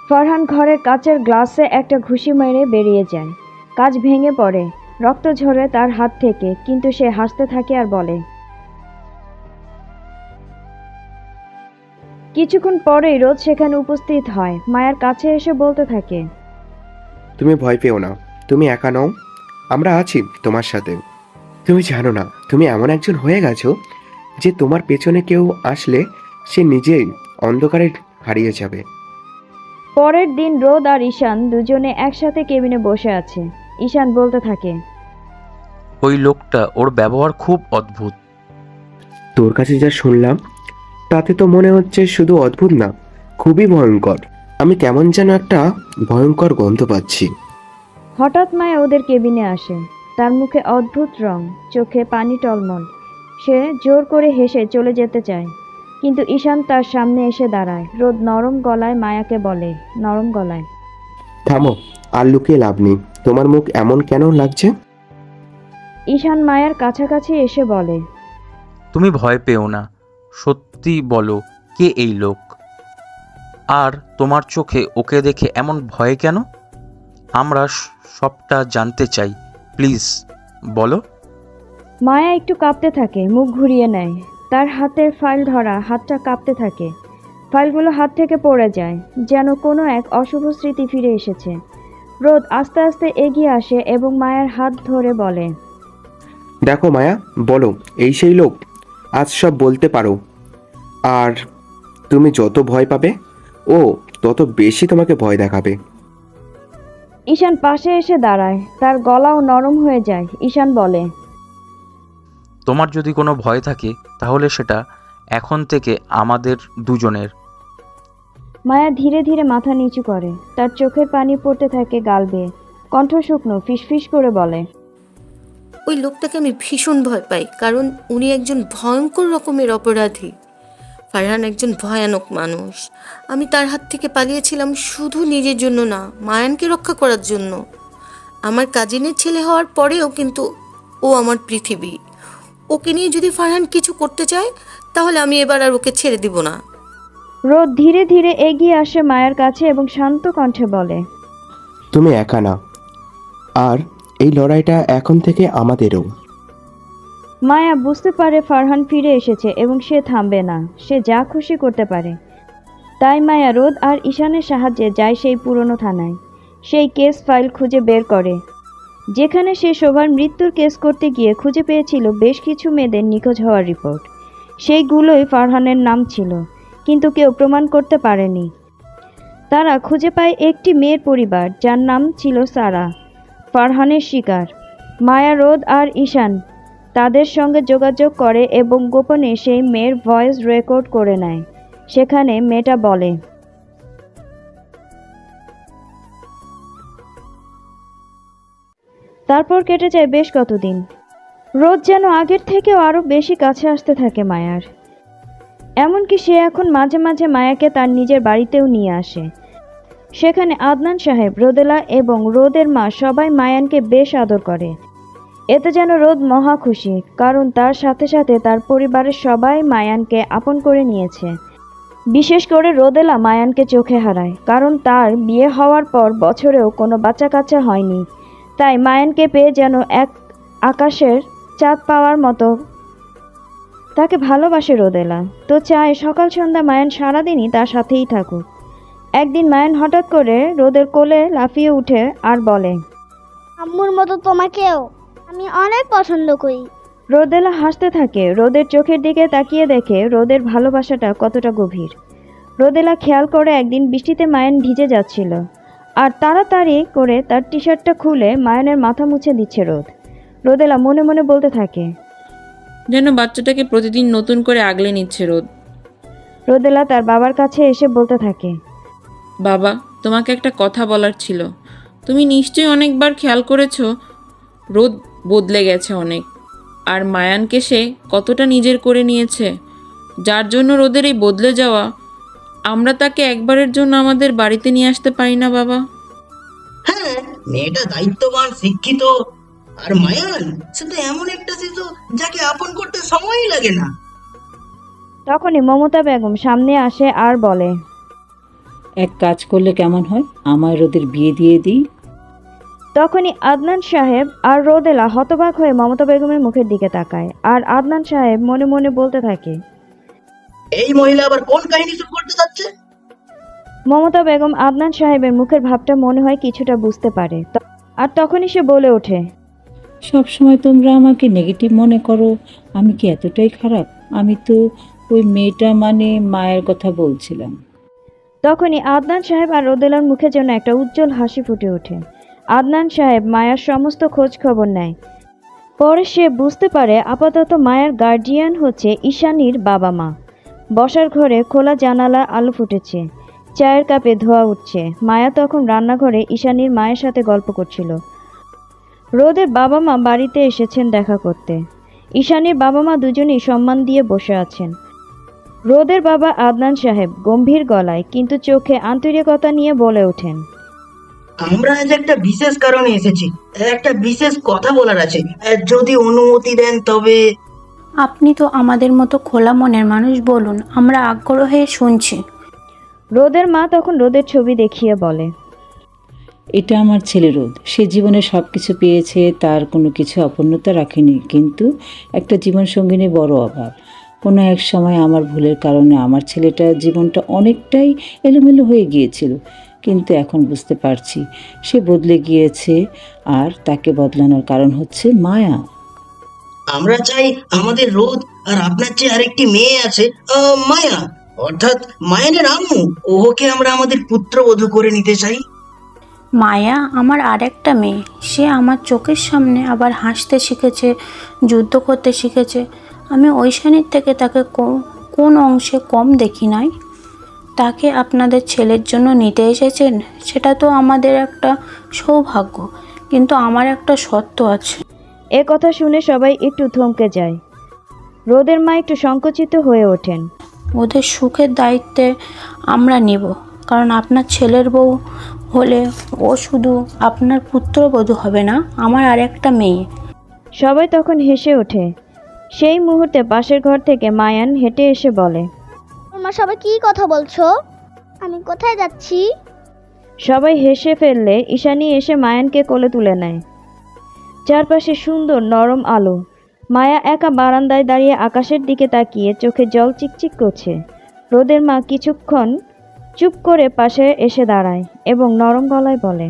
ফারহান ঘরের কাচের গ্লাসে একটা ঘুষি মেরে বেরিয়ে যায়। কাঁচ ভেঙে পড়ে, রক্ত ঝরে তার হাত থেকে, কিন্তু সে হাসতে থাকে আর বলে। কিছুক্ষণ পরেই রোদ সেখানে উপস্থিত হয়। মায়ের কাছে এসে বলতে থাকে। তুমি ভয় পেও না, তুমি একা নও, আমরা আছি তোমার সাথে। তুমি জানো না তুমি এমন একজন হয়ে গেছো যে তোমার পেছনে কেউ আসলে সে নিজেই অন্ধকারে হারিয়ে যাবে। পরের দিন রোদ আর ঈশান দুজনে একসাথে কেবিনে বসে আছে। ঈশান বলতে থাকে, ওই লোকটা, ওর ব্যবহার খুব অদ্ভুত। তোর কাছে যা শুনলাম তাতে তো মনে হচ্ছে শুধু অদ্ভুত না, খুবই ভয়ঙ্কর। আমি কেমন যেন একটা ভয়ঙ্কর গন্ধ পাচ্ছি। হঠাৎ মায়া ওদের কেবিনে আসে। তার মুখে অদ্ভুত রং, চোখে পানি টলমল। সে জোর করে হেসে চলে যেতে চায়, কিন্তু ঈশান তার সামনে এসে দাঁড়ায়। রোদ নরম গলায় মায়াকে বলে, নরম গলায়, থামো, আর লুকিয়ে লাভ নেই। তোমার মুখ এমন কেন লাগছে? ঈশান মায়ার কাছাকাছি এসে বলে, তুমি ভয় পেও না, সত্যি বলো, কে এই লোক? আর তোমার চোখে ওকে দেখে এমন ভয় কেন? আমরা সবটা জানতে চাই, প্লিজ বলো। মায়া একটু কাঁপতে থাকে, মুখ ঘুরিয়ে নেয়। তার হাতের ফাইল ধরা হাতটা কাঁপতে থাকে। ফাইলগুলো হাত থেকে পড়ে যায়, যেন কোনো এক অশুভ স্মৃতি ফিরে এসেছে। রোদ আস্তে আস্তে এগিয়ে আসে এবং মায়ার হাত ধরে বলে, দেখো মায়া, বলো, এই সেই লোক? আজ সব বলতে পারো। আর তুমি যত ভয় পাবে ও তত বেশি তোমাকে ভয় দেখাবে। ঈশান পাশে এসে দাঁড়ায়, তার গলাও নরম হয়ে যায়। ঈশান বলে, তোমার যদি কোনো ভয় থাকে তাহলে সেটা এখন থেকে আমাদের দুজনের। মায়া ধীরে ধীরে মাথা নিচু করে। তার চোখের পানি পড়তে থাকে গাল বেয়ে। কণ্ঠ শুকনো, ফিসফিস করে বলে, ওই লোকটাকে আমি ভীষণ ভয় পাই, কারণ উনি একজন ভয়ঙ্কর রকমের অপরাধী। ফারহান একজন ভয়ানক মানুষ। আমি তার হাত থেকে পালিয়েছিলাম শুধু নিজের জন্য না, মায়ানকে রক্ষা করার জন্য। আমার কাজিনের ছেলে হওয়ার পরেও কিন্তু ও আমার পৃথিবী। ওকে নিয়ে যদি ফারহান কিছু করতে চায় তাহলে আমি এবার আর ওকে ছেড়ে দিব না। রোদ ধীরে ধীরে এগিয়ে আসে মায়ের কাছে এবং শান্ত কণ্ঠে বলে, তুমি একা না, আর এই লড়াইটা এখন থেকে আমাদেরও। মায়া বুঝতে পারে ফারহান ফিরে এসেছে এবং সে থামবে না। সে যা খুশি করতে পারে। তাই মায়া রোদ আর ঈশানের সাহায্যে যায় সেই পুরনো থানায়। সেই কেস ফাইল খুঁজে বের করে, যেখানে সে শোভার মৃত্যুর কেস করতে গিয়ে খুঁজে পেয়েছিল বেশ কিছু মেয়েদের নিখোঁজ হওয়ার রিপোর্ট। সেইগুলোই ফারহানের নাম ছিল, কিন্তু কেউ প্রমাণ করতে পারেনি। তারা খুঁজে পায় একটি মেয়ের পরিবার, যার নাম ছিল সারা, ফারহানের শিকার। মায়া, রোদ আর ঈশান তাদের সঙ্গে যোগাযোগ করে এবং গোপনে সেই মেয়ের ভয়েস রেকর্ড করে নেয়। সেখানে মেয়েটা বলে, তারপর কেটে যায় বেশ কতদিন। রোদ যেন আগের থেকেও আরও বেশি কাছে আসতে থাকে মায়ার। এমনকি সে এখন মাঝে মাঝে মায়াকে তার নিজের বাড়িতেও নিয়ে আসে। সেখানে আদনান সাহেব, রোদেলা এবং রোদের মা সবাই মায়ানকে বেশ আদর করে। এতে যেন রোদ মহা খুশি, কারণ তার সাথে সাথে তার পরিবারের সবাই মায়ানকে আপন করে নিয়েছে। বিশেষ করে রোদেলা মায়ানকে চোখে হারায়, কারণ তার বিয়ে হওয়ার পর বছরেও কোনো বাচ্চা কাচ্চা হয়নি। তাই মায়ানকে পেয়ে যেন এক আকাশের চাঁদ পাওয়ার মতো। তাকে ভালোবাসে রোদেলা, তো চায় সকাল সন্ধ্যা মায়ান সারাদিনই তার সাথেই থাকুক। একদিন মায়ান হঠাৎ করে রোদের কোলে লাফিয়ে উঠে আর বলে, আম্মুর মতো তোমাকেও আমি অনেক পছন্দ করি। রোদেলা হাসতে থাকে। রোদের চোখের দিকে তাকিয়ে দেখে রোদের ভালোবাসাটা কতটা গভীর। রোদেলা খেয়াল করে একদিন বৃষ্টিতে মায়ান ভিজে যাচ্ছিল, আর তাড়াতাড়ি করে তার টি শার্টটা খুলে মায়ানের মাথা মুছে দিচ্ছে রোদ। রোদেলা মনে মনে বলতে থাকে, যেন বাচ্চাটাকে প্রতিদিন নতুন করে আগলে নিচ্ছে রোদ। রোদেলা তার বাবার কাছে এসে বলতে থাকে, বাবা, তোমাকে একটা কথা বলার ছিল। তুমি নিশ্চয়ই অনেকবার খেয়াল করেছো রোদ বদলে গেছে অনেক, আর মায়ানকে সে কতটা নিজের করে নিয়েছে। যার জন্য রোদের এই বদলে যাওয়া, আমরা তাকে একবারের জন্য আমাদের বাড়িতে নিয়ে আসতে পারি না বাবা? হ্যাঁ, মেয়েটা দায়িত্ববান, শিক্ষিত, আর মায়ান সে তো এমন একটা শিশু যাকে আপন করতে সময়ই লাগে না। তখনই মমতা বেগম সামনে আসে আর বলে, এক কাজ করলে কেমন হয়, আমায় রোদের বিয়ে দিয়ে দিই। তখনই আদনান সাহেব আর রোদেলা হতবাক হয়ে মমতা বেগমের মুখের দিকে তাকায়। আর আদনান সাহেব মনে মনে বলতে থাকে, এই মহিলা আবার কোন কাহিনী শুরু করতে যাচ্ছে? মমতা বেগম আদনান সাহেবের মুখের ভাবটা মনে হয় কিছুটা বুঝতে পারে। আর তখনই সে বলে ওঠে, সব সময় তোমরা আমাকে নেগেটিভ মনে করো। আমি কি এতটাই খারাপ? আমি তো ওই মেয়েটা মানে মায়ের কথা বলছিলাম। তখনই আদনান সাহেব আর রোদেলার মুখে যেন একটা উজ্জ্বল হাসি ফুটে ওঠে। আদনান সাহেব মায়ার সমস্ত খোঁজ খবর নেয়। পরে সে বুঝতে পারে আপাতত মায়ার গার্ডিয়ান হচ্ছে ঈশানীর বাবা মা। বসার ঘরে খোলা জানালা আলো ফুটেছে, চায়ের কাপে ধোঁয়া উঠছে। মায়া তখন রান্নাঘরে ঈশানীর মায়ের সাথে গল্প করছিল। রোদের বাবা মা বাড়িতে এসেছেন দেখা করতে। ঈশানীর বাবা মা দুজনেই সম্মান দিয়ে বসে আছেন। রোদের বাবা আদনান সাহেব গম্ভীর গলায় কিন্তু চোখে আন্তরিকতা নিয়ে বলে ওঠেন, আমরা আজ একটা বিশেষ কারণে এসেছি, একটা বিশেষ কথা বলার আছে। যদি অনুমতি দেন তবে। আপনি তো আমাদের মতো খোলা মনের মানুষ, বলুন, আমরা আগ্রহে শুনছি। রোদের মা তখন রোদের ছবি দেখিয়ে বলে, এটা আমার ছেলে রোদ। সে জীবনে সব কিছু পেয়েছে, তার কোনো কিছু অপূর্ণতা রাখেনি, কিন্তু একটা জীবনসঙ্গিনী বড় অভাব। কোনো এক সময় আমার ভুলের কারণে আমার ছেলেটার জীবনটা অনেকটাই এলোমেলো হয়ে গিয়েছিল, কিন্তু এখন বুঝতে পারছি সে বদলে গিয়েছে, আর তাকে বদলানোর কারণ হচ্ছে মায়া। আমরা চাই আমাদের রোদ আর আপনার চেয়ে আরেকটি মেয়ে আছে, মায়া, অর্থাৎ মায়ানের আম্মু। ওকে আমরা আমাদের পুত্রবধূ করে নিতে চাই। মায়া আমার আরেকটা মেয়ে। সে আমার চোখের সামনে আবার হাসতে শিখেছে, যুদ্ধ করতে শিখেছে। আমি ওই শ্রেণীর থেকে তাকে কোন অংশে কম দেখি নাই। তাকে আপনাদের ছেলের জন্য নিতে এসেছেন, সেটা তো আমাদের একটা সৌভাগ্য, কিন্তু আমার একটা শর্ত আছে। এ কথা শুনে সবাই একটু থমকে যায়। রোদের মা একটু সংকুচিত হয়ে ওঠেন। ওদের সুখের দায়িত্বে আমরা নিব, কারণ আপনার ছেলের বউ হলে ও শুধু আপনার পুত্রবধূ হবে না, আমার আরেকটা মেয়ে। সবাই তখন হেসে ওঠে। সেই মুহূর্তে পাশের ঘর থেকে মায়ান হেঁটে এসে বলে, তোমরা সবাই কি কথা বলছো? আমি কোথায় যাচ্ছি? সবাই হেসে ফেললে ঈশানী এসে মায়ানকে কোলে তুলে নেয়। চারপাশে সুন্দর নরম আলো। মায়া একা বারান্দায় দাঁড়িয়ে আকাশের দিকে তাকিয়ে চোখে জল চিকচিক করছে। রোদের মা কিছুক্ষণ চুপ করে পাশে এসে দাঁড়ায় এবং নরম গলায় বলে,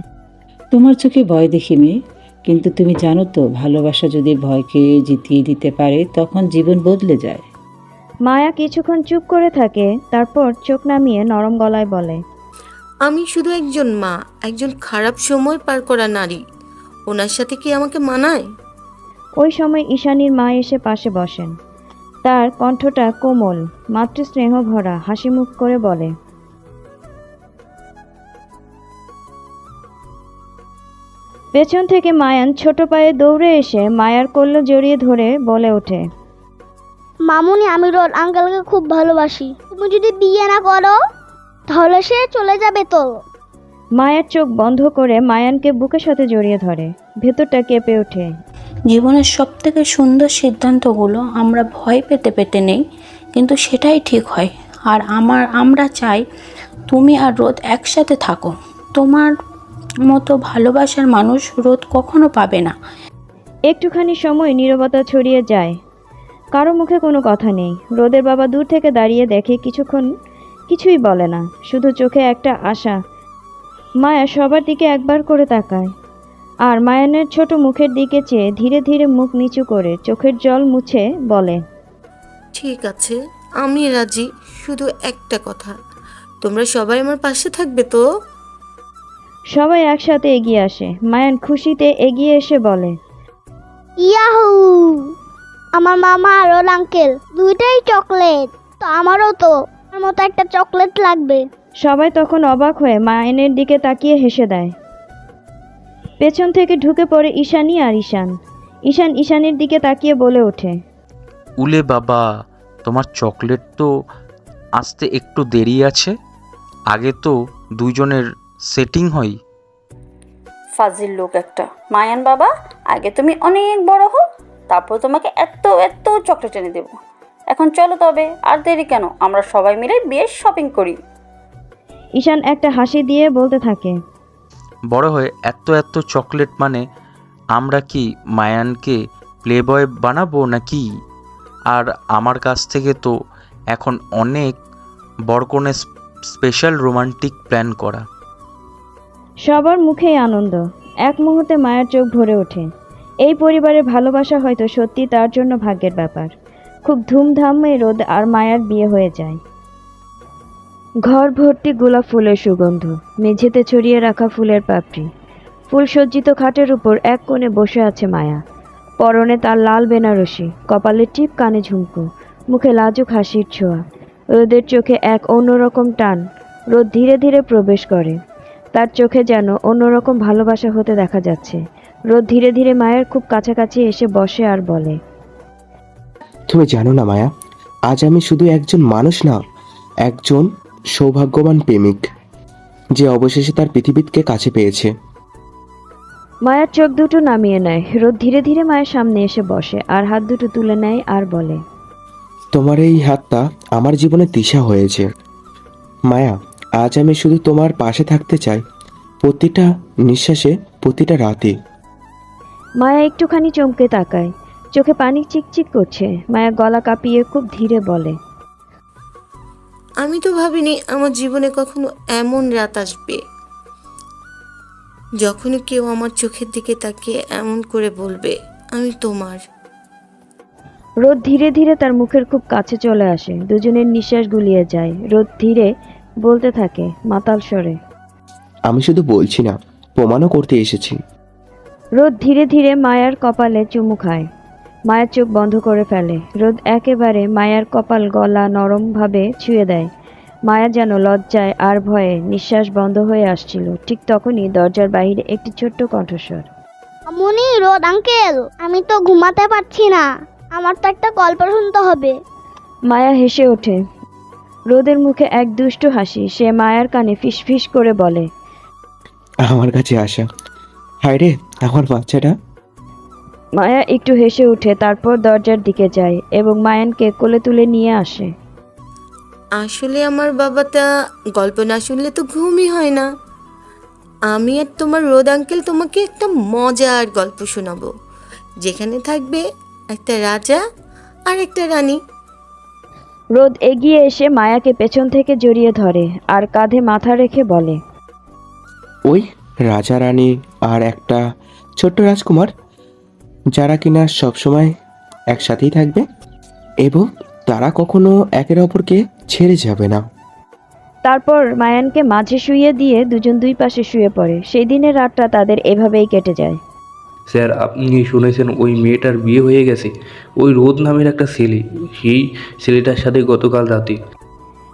তোমার চোখে ভয় দেখি মেয়ে, কিন্তু তুমি জানো তো ভালোবাসা যদি ভয়কে জিতিয়ে দিতে পারে তখন জীবন বদলে যায়। মায়া কিছুক্ষণ চুপ করে থাকে, তারপর চোখ নামিয়ে নরম গলায় বলে, আমি শুধু একজন মা, একজন খারাপ সময় পার করা নারী। ওনার সাথে কি আমাকে মানায়? ওই সময় ঈশানীর মা এসে পাশে বসেন। তার কণ্ঠটা কোমল, মাতৃ স্নেহ ভরা, হাসি মুখ করে বলে, পেছন থেকে মায়ান ছোট পায়ে দৌড়ে এসে মায়ার কোলে জড়িয়ে ধরে বলে ওঠে, মামুনি, আমি রোদ আঙ্কেলকে খুব ভালোবাসি। তুমি যদি বিয়ে না করো তাহলে সে চলে যাবে তো। মায়ের চোখ বন্ধ করে মায়ানকে বুকের সাথে জড়িয়ে ধরে। ভেতরটা কেঁপে ওঠে। জীবনের সব থেকে সুন্দর সিদ্ধান্তগুলো আমরা ভয় পেতে পেতে নেই, কিন্তু সেটাই ঠিক হয়। আর আমরা চাই তুমি আর রোদ একসাথে থাকো। তোমার মতো ভালোবাসার মানুষ রোদ কখনো পাবে না। একটুখানি সময় নীরবতা ছড়িয়ে যায়। কারো মুখে কোনো কথা নেই। রোদের বাবা দূর থেকে দাঁড়িয়ে দেখে কিছুক্ষণ কিছুই বলে না, শুধু চোখে একটা আশা। মায়া সবার দিকে একবার করে তাকায়, আর মায়ানের ছোট মুখের দিকে চেয়ে ধীরে ধীরে মুখ নিচু করে চোখের জল মুছে বলে, ঠিক আছে, আমি রাজি। শুধু একটা কথা, তোমরা সবাই আমার পাশে থাকবে তো? সবাই একসাথে এগিয়ে আসে। মায়ান খুশিতে এগিয়ে এসে বলে, ইয়াহু! আমার মামা আর ওর আঙ্কেল দুইটাই চকলেট। তো আমারও তো আমার মতো একটা চকলেট লাগবে। সবাই তখন অবাক হয়ে মায়ানের দিকে তাকিয়ে হেসে দেয়। পেছন থেকে ঢুকে পড়ে ঈশানী আর ঈশান। ঈশান ঈশানীর দিকে তাকিয়ে বলে ওঠে, উলে বাবা, তোমার চকলেট তো আসতে একটু দেরি আছে। আগে তো দুজনের সেটিং হয়। ফাজিল লোক একটা। মায়ান বাবা, আগে তুমি অনেক বড় হও, তারপর তোমাকে এত এত চকলেট এনে দেবো। এখন চলো তবে, আর দেরি কেন, আমরা সবাই মিলে বিয়ের শপিং করি। ঈশান একটা হাসি দিয়ে বলতে থাকে, বড় হয়ে এত এত চকলেট মানে আমরা কি মায়ানকে প্লেবয় বানাবো নাকি? আর আমার কাছ থেকে তো এখন অনেক বড় কোনো স্পেশাল রোমান্টিক প্ল্যান করা। সবার মুখেই আনন্দ। এক মুহূর্তে মায়ের চোখ ভরে ওঠে। এই পরিবারের ভালোবাসা হয়তো সত্যি তার জন্য ভাগ্যের ব্যাপার। খুব ধুমধামে রোদ আর মায়ার বিয়ে হয়ে যায়। ঘর ভর্তি গোলাপ ফুলের সুগন্ধ, মেঝেতে ছড়িয়ে রাখা ফুলের পাপড়ি। ফুল সজ্জিত খাটের উপর এক কোণে বসে আছে মায়া। পরনে তার লাল বেনারসি, কপালে টিপ, কানে ঝুমকো, মুখে লাজুক হাসির ছোঁয়া। রোদের চোখে এক অন্যরকম টান। রোদ ধীরে ধীরে প্রবেশ করে। তার চোখে যেন অন্যরকম ভালোবাসা হতে দেখা যাচ্ছে। রোদ ধীরে ধীরে মায়ের খুব কাছাকাছি এসে বসে আর বলে, তুমি জানো না মায়া, আজ আমি শুধু একজন মানুষ না, একজন সৌভাগ্যবান প্রেমিক যে অবশেষে তার পৃথিবীকে কাছে পেয়েছে। মায়ার চোখ দুটো নামিয়ে নেয়। রোদ ধীরে ধীরে মায়ের সামনে এসে বসে আর হাত দুটো তুলে নেয় আর বলে, তোমার এই হাতটা আমার জীবনে দিশা হয়েছে মায়া। আজ আমি শুধু তোমার পাশে থাকতে চাই, প্রতিটা নিঃশ্বাসে, প্রতিটা রাতে। মায়া একটুখানি চমকে তাকায়, চোখে পানি চিকচিক করছে। মায়া গলা কাঁপিয়ে খুব ধীরে বলে, আমি তো ভাবিনি আমার জীবনে কখনো এমন রাত আসবে, যখনই কেউ আমার চোখের দিকে তাকিয়ে এমন করে বলবে আমি তোমার। রোদ ধীরে ধীরে তার মুখের খুব কাছে চলে আসে। দুজনের নিঃশ্বাস গুলিয়ে যায়। রোদ ধীরে বলতে থাকে মাতাল স্বরে, আমি শুধু বলছি না, প্রমাণও করতে এসেছি। রোদ ধীরে ধীরে মায়ার কপালে চুমু খায়। মায়ার চোখ বন্ধ করে ফেলে। রোদ একেবারে মায়ার কপাল গলা নরমভাবে ছুঁয়ে দেয়। মায়া যেন লজ্জায় আর ভয়ে নিঃশ্বাস বন্ধ হয়ে আসছিল। ঠিক তখনই দরজার বাইরে একটি ছোট্ট কণ্ঠস্বর, আমনি, রোদ আঙ্কেল, আমি তো ঘুমাতে পারছি না, আমার তো একটা গল্প শুনতে হবে। মায়া হেসে ওঠে। রোদের মুখে এক দুষ্টু হাসি। সে মায়ার কানে ফিসফিস করে বলে, আমার কাছে আসা। হায় রে, আমার বাচ্চাটা। মায়া একটু হেসে উঠে, তারপর দরজার দিকে যায় এবং মায়ানকে কোলে তুলে নিয়ে আসে। আসলে আমার বাবাটা গল্প না শুনলে তো ঘুমই হয় না। আমি আর তোমার রোদ আঙ্কেল তোমাকে একটা মজার গল্প শোনাবো, যেখানে থাকবে একটা রাজা আর একটা রানী। রোদ এগিয়ে এসে মায়াকে পেছন থেকে জড়িয়ে ধরে আর কাঁধে মাথা রেখে বলে, ওই রাজা রানী আর একটা ছোট্ট রাজকুমার, যারা কিনা সবসময় একসাথেই থাকবে এবং তারা কখনো একের অপরকে ছেড়ে যাবে না। তারপর মায়ানকে মাঝে শুইয়ে দিয়ে দুজন দুই পাশে শুয়ে পড়ে। সেই দিনের রাতটা তাদের এভাবেই কেটে যায়। স্যার, আপনি শুনেছেন ওই মেয়েটার বিয়ে হয়ে গেছে? ওই রোদ নামের একটা ছেলে, সেই ছেলেটার সাথে গতকাল রাতে।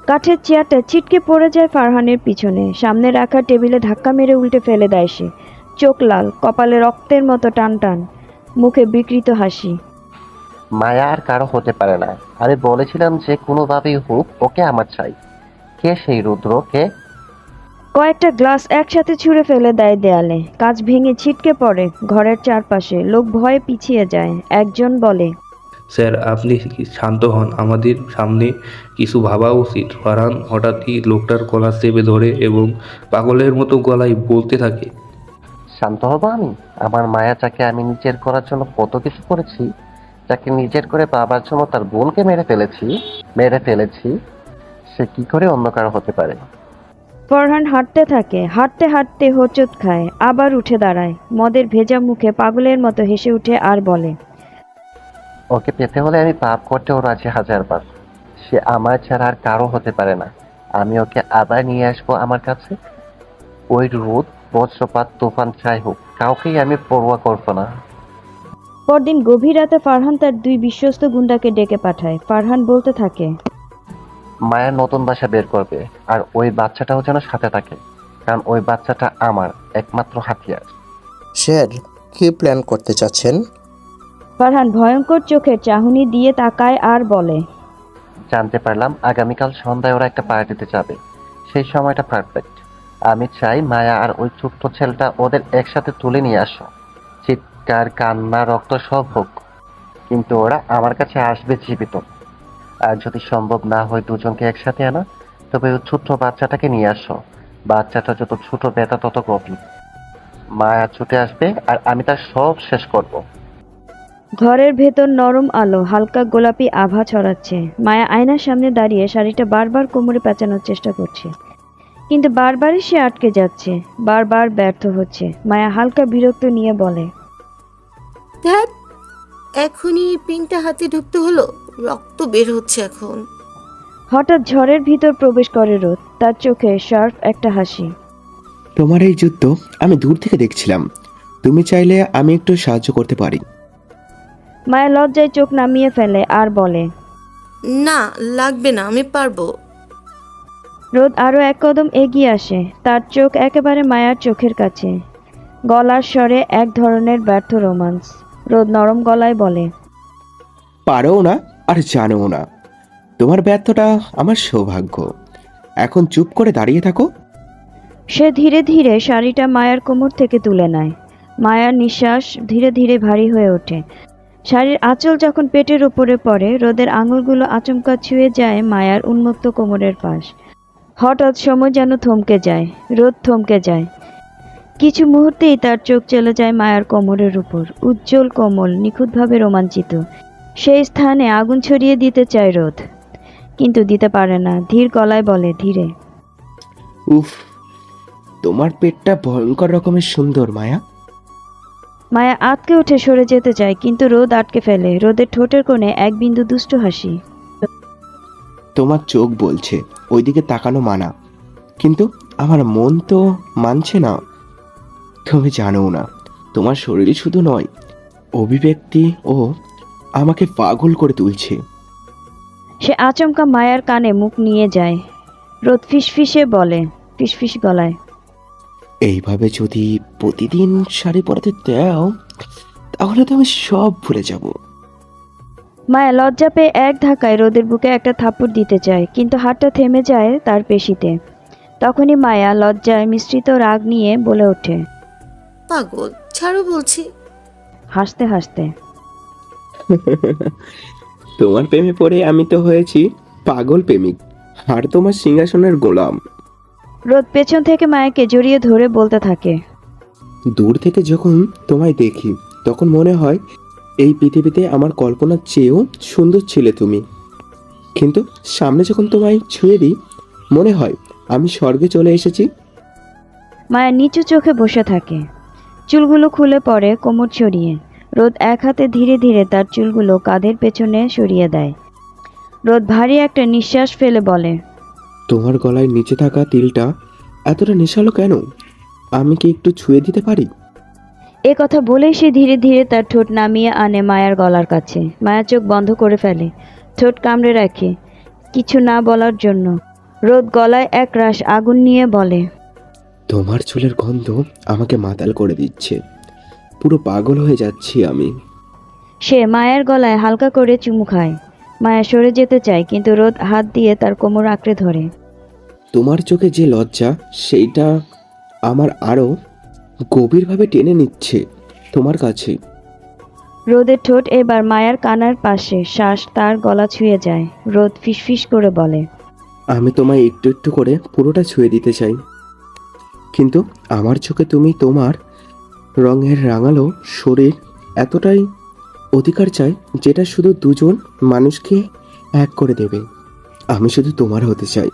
কাঠের চেয়ারটা ছিটকে পড়ে যায় ফারহানের পিছনে। সামনে রাখা টেবিলে ধাক্কা মেরে উল্টে ফেলে দেয় সে। চোখ লাল, কপালে রক্তের মতো টান টান, মুখে বিকৃত হাসি। মায়া আর কারো হতে পারে না। আমি বলেছিলাম যে কোনোভাবেই হোক ওকে আমার চাই। কে সেই রুদ্র? কে? কয়েকটা গ্লাস একসাথে ছুঁড়ে ফেলে দেয় দেয়ালে। কাঁচ ভেঙে ছিটকে পড়ে ঘরের চারপাশে। লোক ভয়ে পিছিয়ে যায়। একজন বলে, স্যার, আপনি শান্ত হন, আমাদের সামনে কিছু ভাবা উচিত। ফারহান হঠাৎই লোকটার গলা চেপে ধরে এবং পাগলের মতো গলায় বলতে থাকে, শান্ত হব আমি? আমার মায়া, যাকে আমি নিজের করার জন্য কত কিছু করেছি, যাকে নিজের করে পাবার জন্য তার বোনকে মেরে ফেলেছি, সে কি করে অন্য কারো হতে পারে? ফরহান হাঁটতে থাকে। হাঁটতে হাঁটতে হোঁচট খায়, আবার উঠে দাঁড়ায়। মদের ভেজা মুখে পাগলের মতো হেসে উঠে আর বলে, ওকে পেতে হলে আমি পাপ করতেও রাজি 1000 বার। সে আমার ছাড়া আর কারো হতে পারে না। আমি ওকে আবার নিয়ে আসবো আমার কাছে। ওই রোদ, বজ্রপাত, তুফান যাই হোক, কাউকেই আমি পরোয়া করবো না। পরদিন গভীর রাতে ফারহান তার দুই বিশ্বস্ত গুন্ডাকে ডেকে পাঠায়। ফারহান বলতে থাকে, মায়ের নতুন বাসা বের করবে, আর ওই বাচ্চাটাও যেন সাথে থাকে, কারণ ওই বাচ্চাটা আমার একমাত্র হাতিয়ার। স্যার, কি প্ল্যান করতে চাচ্ছেন? ফারহান ভয়ঙ্কর চোখের চাহনি দিয়ে তাকায় আর বলে, জানতে পারলাম আগামীকাল সন্ধ্যায় ওরা একটা পার্টিতে যাবে। সেই সময়টা পারফেক্ট। আমি চাই মায়া আর ওই ছোট্ট ছেলেটা ওদের একসাথে তুলে নিয়ে আসো। চিৎকার, কান্না, রক্ত সব হোক, কিন্তু ওরা আমার কাছে আসবে জীবিত। আর যদি সম্ভব না হয় দুজনকে একসাথে আনা, তবে ওই ছোট্ট বাচ্চাটাকে নিয়ে আসো। বাচ্চাটা যত ছোট, ব্যথা তত গভীর। মায়া ছুটে আসবে আর আমি তার সব শেষ করব। ঘরের ভেতর নরম আলো হালকা গোলাপি আভা ছড়াচ্ছে। মায়া আয়নার সামনে দাঁড়িয়ে শাড়িটা বারবার কোমরে পেঁচানোর চেষ্টা করছে, কিন্তু বারবারই সে আটকে যাচ্ছে, বারবার ব্যর্থ হচ্ছে। মায়া হালকা বিরক্ত নিয়ে বলে, ধ্যাৎ, এখনই পিনটা হাতে ঢুকতে হলো, রক্ত বের হচ্ছে এখন। হঠাৎ ঝড়ের ভিতর প্রবেশ করে রোদ, তার চোখে শার্প একটা হাসি। তোমার এই যুদ্ধ আমি দূর থেকে দেখছিলাম, তুমি চাইলে আমি একটু সাহায্য করতে পারি। মায়া লজ্জায় চোখ নামিয়ে ফেলে আর বলে, না লাগবে না, আমি পারবো। রোদ আরো এক কদম এগিয়ে আসে, তার চোখ একেবারে মায়ার চোখের কাছে। গলার স্বরে এক ধরনের ব্যর্থ রোমান্স। রোদ নরম গলায় বলে, পারোও না আর জানোও না। তোমার ব্যর্থটা আমার সৌভাগ্য। এখন চুপ করে দাঁড়িয়ে থাকো। সে ধীরে ধীরে শাড়িটা মায়ার কোমর থেকে তুলে নেয়। মায়ার নিঃশ্বাস ধীরে ধীরে ভারী হয়ে ওঠে। শাড়ির আঁচল যখন পেটের উপরে পড়ে, রোদের আঙুলগুলো আচমকা ছুঁয়ে যায় মায়ার উন্মুক্ত কোমরের পাশ। হঠাৎ সময় যেন থমকে যায়, রোদ থমকে যায়। কিছু মুহূর্তেই তার চোখ চলে যায় মায়ার কোমরের উপর, উজ্জ্বল কোমল, নিখুঁতভাবে রোমাঞ্চিত। সেই স্থানে আগুন ছড়িয়ে দিতে চায় রোদ, কিন্তু দিতে পারে না। ধীর গলায় বলে, ধীরে। উফ, তোমার পেটটা ভয়ঙ্কর রকমের সুন্দর মায়া। মায়া আটকে উঠে সরে যেতে চায়, কিন্তু রোদ আটকে ফেলে। রোদের ঠোঁটের কোণে এক বিন্দু দুষ্টু হাসি। তোমার চোখ বলছে ওইদিকে তাকানো মানা, কিন্তু আমার মন তো মানছে না। তুমি জানো না, তোমার শরীর শুধু নয়, অভিব্যক্তি ও আমাকে পাগল করে তুলছে। সে আচমকা মায়ার কানে মুখ নিয়ে যায়। রোদ ফিসফিসে বলে, ফিসফিস গলায়, এইভাবে যদি প্রতিদিন শাড়ি পরাতে দাও, তাহলে তো আমি সব ভুলে যাব। মায়া লজ্জা পেয়ে এক ধাক্কায় রোদের বুকে একটা থাপ্পড় দিতে চায়, কিন্তু হাতটা থেমে যায় তার পেশিতে। তখনই মায়া লজ্জায় মিশ্রিত রাগ নিয়ে বলে ওঠে, পাগল, ছাড়ো বলছি। হাসতে হাসতে, তোমার প্রেমে পড়ে আমি তো হয়েছি পাগল প্রেমিক, আর তোমার সিংহাসনের গোলাম। রোদ পেছন থেকে মায়াকে জড়িয়ে ধরে বলতে থাকে, দূর থেকে যখন তোমায় দেখি, তখন মনে হয় এই পৃথিবীতে আমার কল্পনার চেয়েও সুন্দর ছিলে তুমি। কিন্তু সামনে যখন তোমায় ছুঁয়ে দিই, মনে হয় আমি স্বর্গে চলে এসেছি। মায়া নিচু চোখে বসে থাকে, চুলগুলো খুলে পড়ে কোমর ছড়িয়ে। রোদ এক হাতে ধীরে ধীরে তার চুলগুলো কাঁধের পেছনে সরিয়ে দেয়। রোদ ভারী একটা নিঃশ্বাস ফেলে বলে, তোমার গলায় নিচে থাকা তিলটা এতটা নেশালো কেন? আমি কি একটু ছুঁয়ে দিতে পারি? এ কথা বলেই সে ধীরে ধীরে তার ঠোঁট নামিয়ে আনে মায়ার গলার কাছে। মায়া চোখ বন্ধ করে ফেলে, ঠোঁট কামড়ে রাখে কিছু না বলার জন্য। রোদ গলায় এক রাশ আগুন নিয়ে বলে, তোমার চুলের গন্ধ আমাকে মাতাল করে দিচ্ছে, পুরো পাগল হয়ে যাচ্ছি আমি। সে মায়ের গলায় হালকা করে চুমু খায়। মায়া সরে যেতে চায়, কিন্তু রোদ হাত দিয়ে তার কোমর আঁকড়ে ধরে। তোমার চোখে যে লজ্জা, সেইটা আমার আরও গভীরভাবে টেনে নিচ্ছে তোমার কাছে। রোদের ঠোঁট এবার মায়ার কানার পাশে, শ্বাস তার গলা ছুঁয়ে যায়। রোদ ফিসফিস করে বলে, আমি তোমায় একটু একটু করে পুরোটা ছুঁয়ে দিতে চাই, কিন্তু আমার চোখে তুমি তোমার রঙের রাঙালো শরীর এতটাই অধিকার চাই, যেটা শুধু দুজন মানুষকে এক করে দেবে। আমি শুধু তোমার হতে চাই,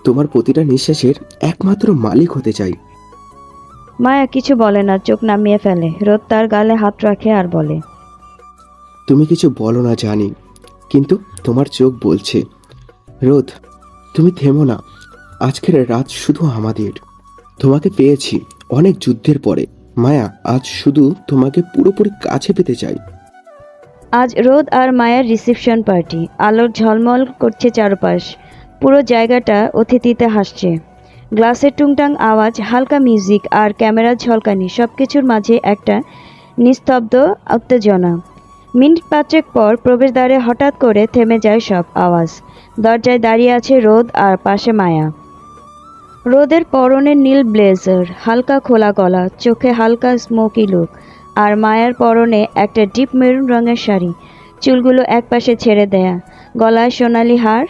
তোমার প্রতিটা নিঃশ্বাসের একমাত্র মালিক হতে চাই। মায়া কিছু বলে না, চোখ নামিয়ে ফেলে। রোদ তার গালে হাত রাখে আর বলে, তুমি কিছু বলো না জানি, কিন্তু তোমার চোখ বলছে। রোদ, তুমি থেমো না। আজকের রাত শুধু আমাদের। তোমাকে পেয়েছি অনেক যুদ্ধের পরে মায়া, আজ শুধু তোমাকে পুরোপুরি কাছে পেতে চাই। আজ রোদ আর মায়ের রিসেপশন পার্টি। আলোর ঝলমল করছে চারপাশ, পুরো জায়গাটা অতিথিতে হাসছে। গ্লাসের টুংটাং আওয়াজ, হালকা মিউজিক আর ক্যামেরার ঝলকানি, সব কিছুর মাঝে একটা নিস্তব্ধ উত্তেজনা। মিনিট পাঁচেক পর প্রবেশদ্বারে হঠাৎ করে থেমে যায় সব আওয়াজ। দরজায় দাঁড়িয়ে আছে রোদ আর পাশে মায়া। রোদের পরনে নীল ব্লেজার, হালকা খোলা গলা, চোখে হালকা স্মোকি লুক, আর মায়ার পরনে একটা ডিপ মেরুন রঙের শাড়ি, চুলগুলো একপাশে ছেড়ে দেয়া, গলায় সোনালি হার।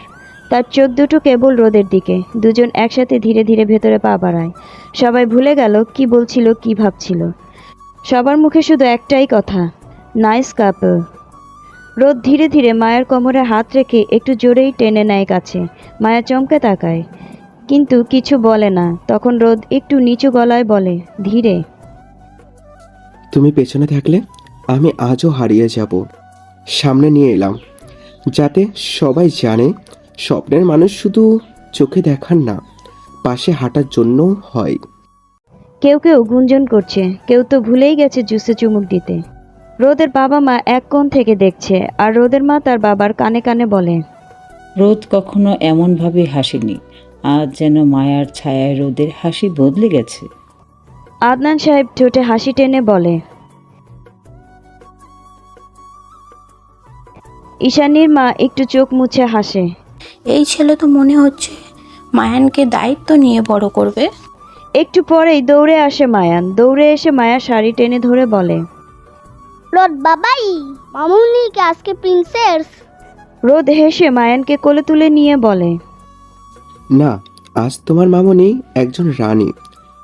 তার চোখ দুটো কেবল রোদের দিকে। দুজন একসাথে ধীরে ধীরে ভেতরে পা বাড়ায়। সবাই ভুলে গেল কি বলছিল, কি ভাবছিল। সবার মুখে শুধু একটাই কথা, নাইস কাপল। রোদ ধীরে ধীরে মায়ের কোমরে হাত রেখে একটু জোরেই টেনে নেয় কাছে। মায়া চমকে তাকায়, কিন্তু কিছু বলে না। তখন রোদ একটু নিচু গলায় বলে, ধীরে। তুমি পেছনে থাকলে আমি আজও হারিয়ে যাব। সামনে নিয়ে এলাম, যাতে সবাই জানে স্বপ্নের মানুষ শুধু চোখে দেখার না, পাশে হাঁটার জন্য হয়। কেউ কেউ গুঞ্জন করছে, কেউ তো ভুলেই গেছে জুসে চুমুক দিতে। রোদের বাবা মা এক কোণ থেকে দেখছে, আর রোদের মা তার বাবার কানে কানে বলে, রোদ কখনো এমনভাবে হাসেনি। আজ যেন মায়ার ছায়ায় রোদের হাসি বদলে গেছে। আদনান সাহেব ঠোঁটে হাসি টেনে বলে, ঈশানীর মা একটু চোখ মুছে হাসে। এই ছেলে তো মনে হচ্ছে মায়ানকে দায়িত্ব নিয়ে বড় করবে। একটু পরেই দৌড়ে আসে মায়ান। দৌড়ে এসে মায়া শাড়ি টেনে ধরে বলে, রোদ বাবাই, মামুনি কি আজকে প্রিন্সেস? রোদ হেসে মায়ানকে কোলে তুলে নিয়ে বলে, না, আজ তোমার মামনি একজন রানী,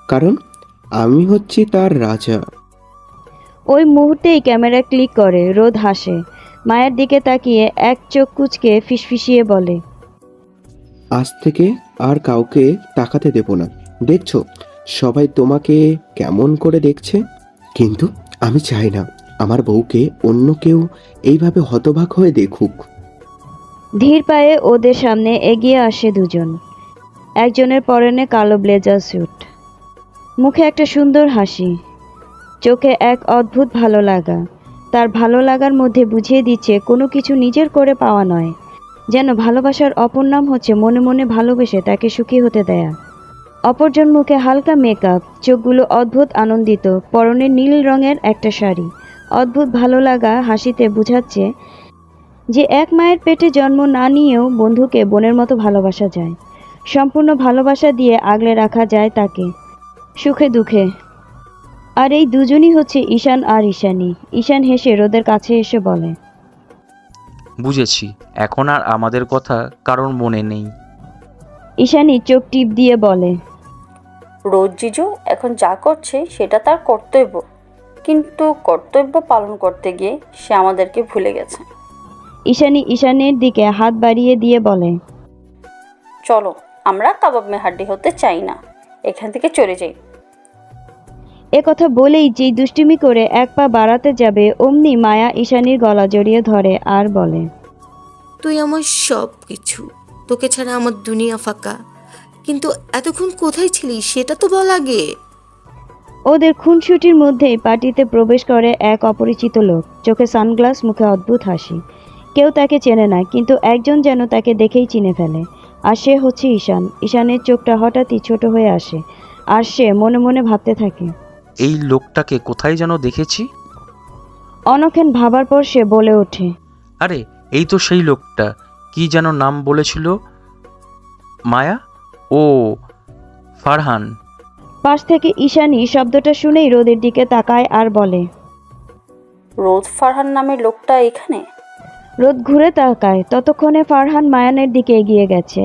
কারণ আমি হচ্ছি তার রাজা। ওই মুহূর্তেই ক্যামেরা ক্লিক করে। রোদ হাসে, মায়ের দিকে তাকিয়ে এক চোখ কুঁচকে ফিসফিসিয়ে বলে, আজ থেকে আর কাউকে তাকাতে দেব না। দেখছো সবাই তোমাকে কেমন করে দেখছে, কিন্তু আমি চাই না আমার বউকে অন্য কেউ এইভাবে হতবাক হয়ে দেখুক। ধীর পায়ে ওদের সামনে এগিয়ে আসে দুজন। একজনের পরনে কালো ব্লেজার স্যুট, মুখে একটা সুন্দর হাসি, চোখে এক অদ্ভুত ভালো লাগা। তার ভালো লাগার মধ্যে বুঝিয়ে দিচ্ছে কোনো কিছু নিজের করে পাওয়া নয়, যেন ভালোবাসার অপর নাম হচ্ছে মনে মনে ভালোবেসে তাকে সুখী হতে দেয়া। অপরজন মুখে হালকা মেকআপ, চোখগুলো অদ্ভুত আনন্দিত, পরনে নীল রঙের একটা শাড়ি। অদ্ভুত ভালো লাগা হাসিতে বুঝাচ্ছে যে এক মায়ের পেটে জন্ম না নিয়েও বন্ধুকে বোনের মতো ভালোবাসা যায়, সম্পূর্ণ ভালোবাসা দিয়ে আগলে রাখা যায় তাকে সুখে দুঃখে। আর এই দুজনই হচ্ছে ঈশান আর ঈশানী। ঈশান হেসে রোদের কাছে এসে বলে, বুঝেছি, এখন আর আমাদের কথা কারোর মনে নেই। ঈশানী চোখ টিপ দিয়ে বলে, রোদ জিজু এখন যা করছে সেটা তার কর্তব্য, কিন্তু কর্তব্য পালন করতে গিয়ে সে আমাদেরকে ভুলে গেছে। ঈশানী ঈশানের দিকে হাত বাড়িয়ে দিয়ে বলে, চলো, আমরা কাবাব মে হাড্ডি হতে চাই না, এখান থেকে চলে যাই। এ কথা বলেই যেই দুষ্টুমি করে এক পা বাড়াতে যাবে, অমনি মায়া ঈশানীর গলা জড়িয়ে ধরে আর বলে, তুই আমার সব কিছু, তোকে ছাড়া আমার দুনিয়া ফাঁকা। কিন্তু এতক্ষণ কোথায় ছিলি সেটা তো বল আগে। ওদের খুনসুটির মধ্যেই পার্টিতে প্রবেশ করে এক অপরিচিত লোক, চোখে সানগ্লাস, মুখে অদ্ভুত হাসি। কেউ তাকে চেনে না, কিন্তু একজন যেন তাকে দেখেই চিনে ফেলে, আর সে হচ্ছে ঈশান। ঈশানের চোখটা হঠাৎই ছোট হয়ে আসে, আর সে মনে মনে ভাবতে থাকে, এই লোকটাকে কোথায় যেন দেখেছি। অনক্ষণ ভাবার পর সে বলে ওঠে, আরে এই তো সেই লোকটা, কি যেন নাম বলেছিল? মায়া? ও, ফারহান। পাশ থেকে ঈশানী শব্দটা শুনেই রোদের দিকে তাকায় আর বলে, রোদ ফারহান নামের লোকটা এখানে? রোদ ঘুরে তাকায়, ততক্ষণে ফারহান মায়ানের দিকে এগিয়ে গেছে।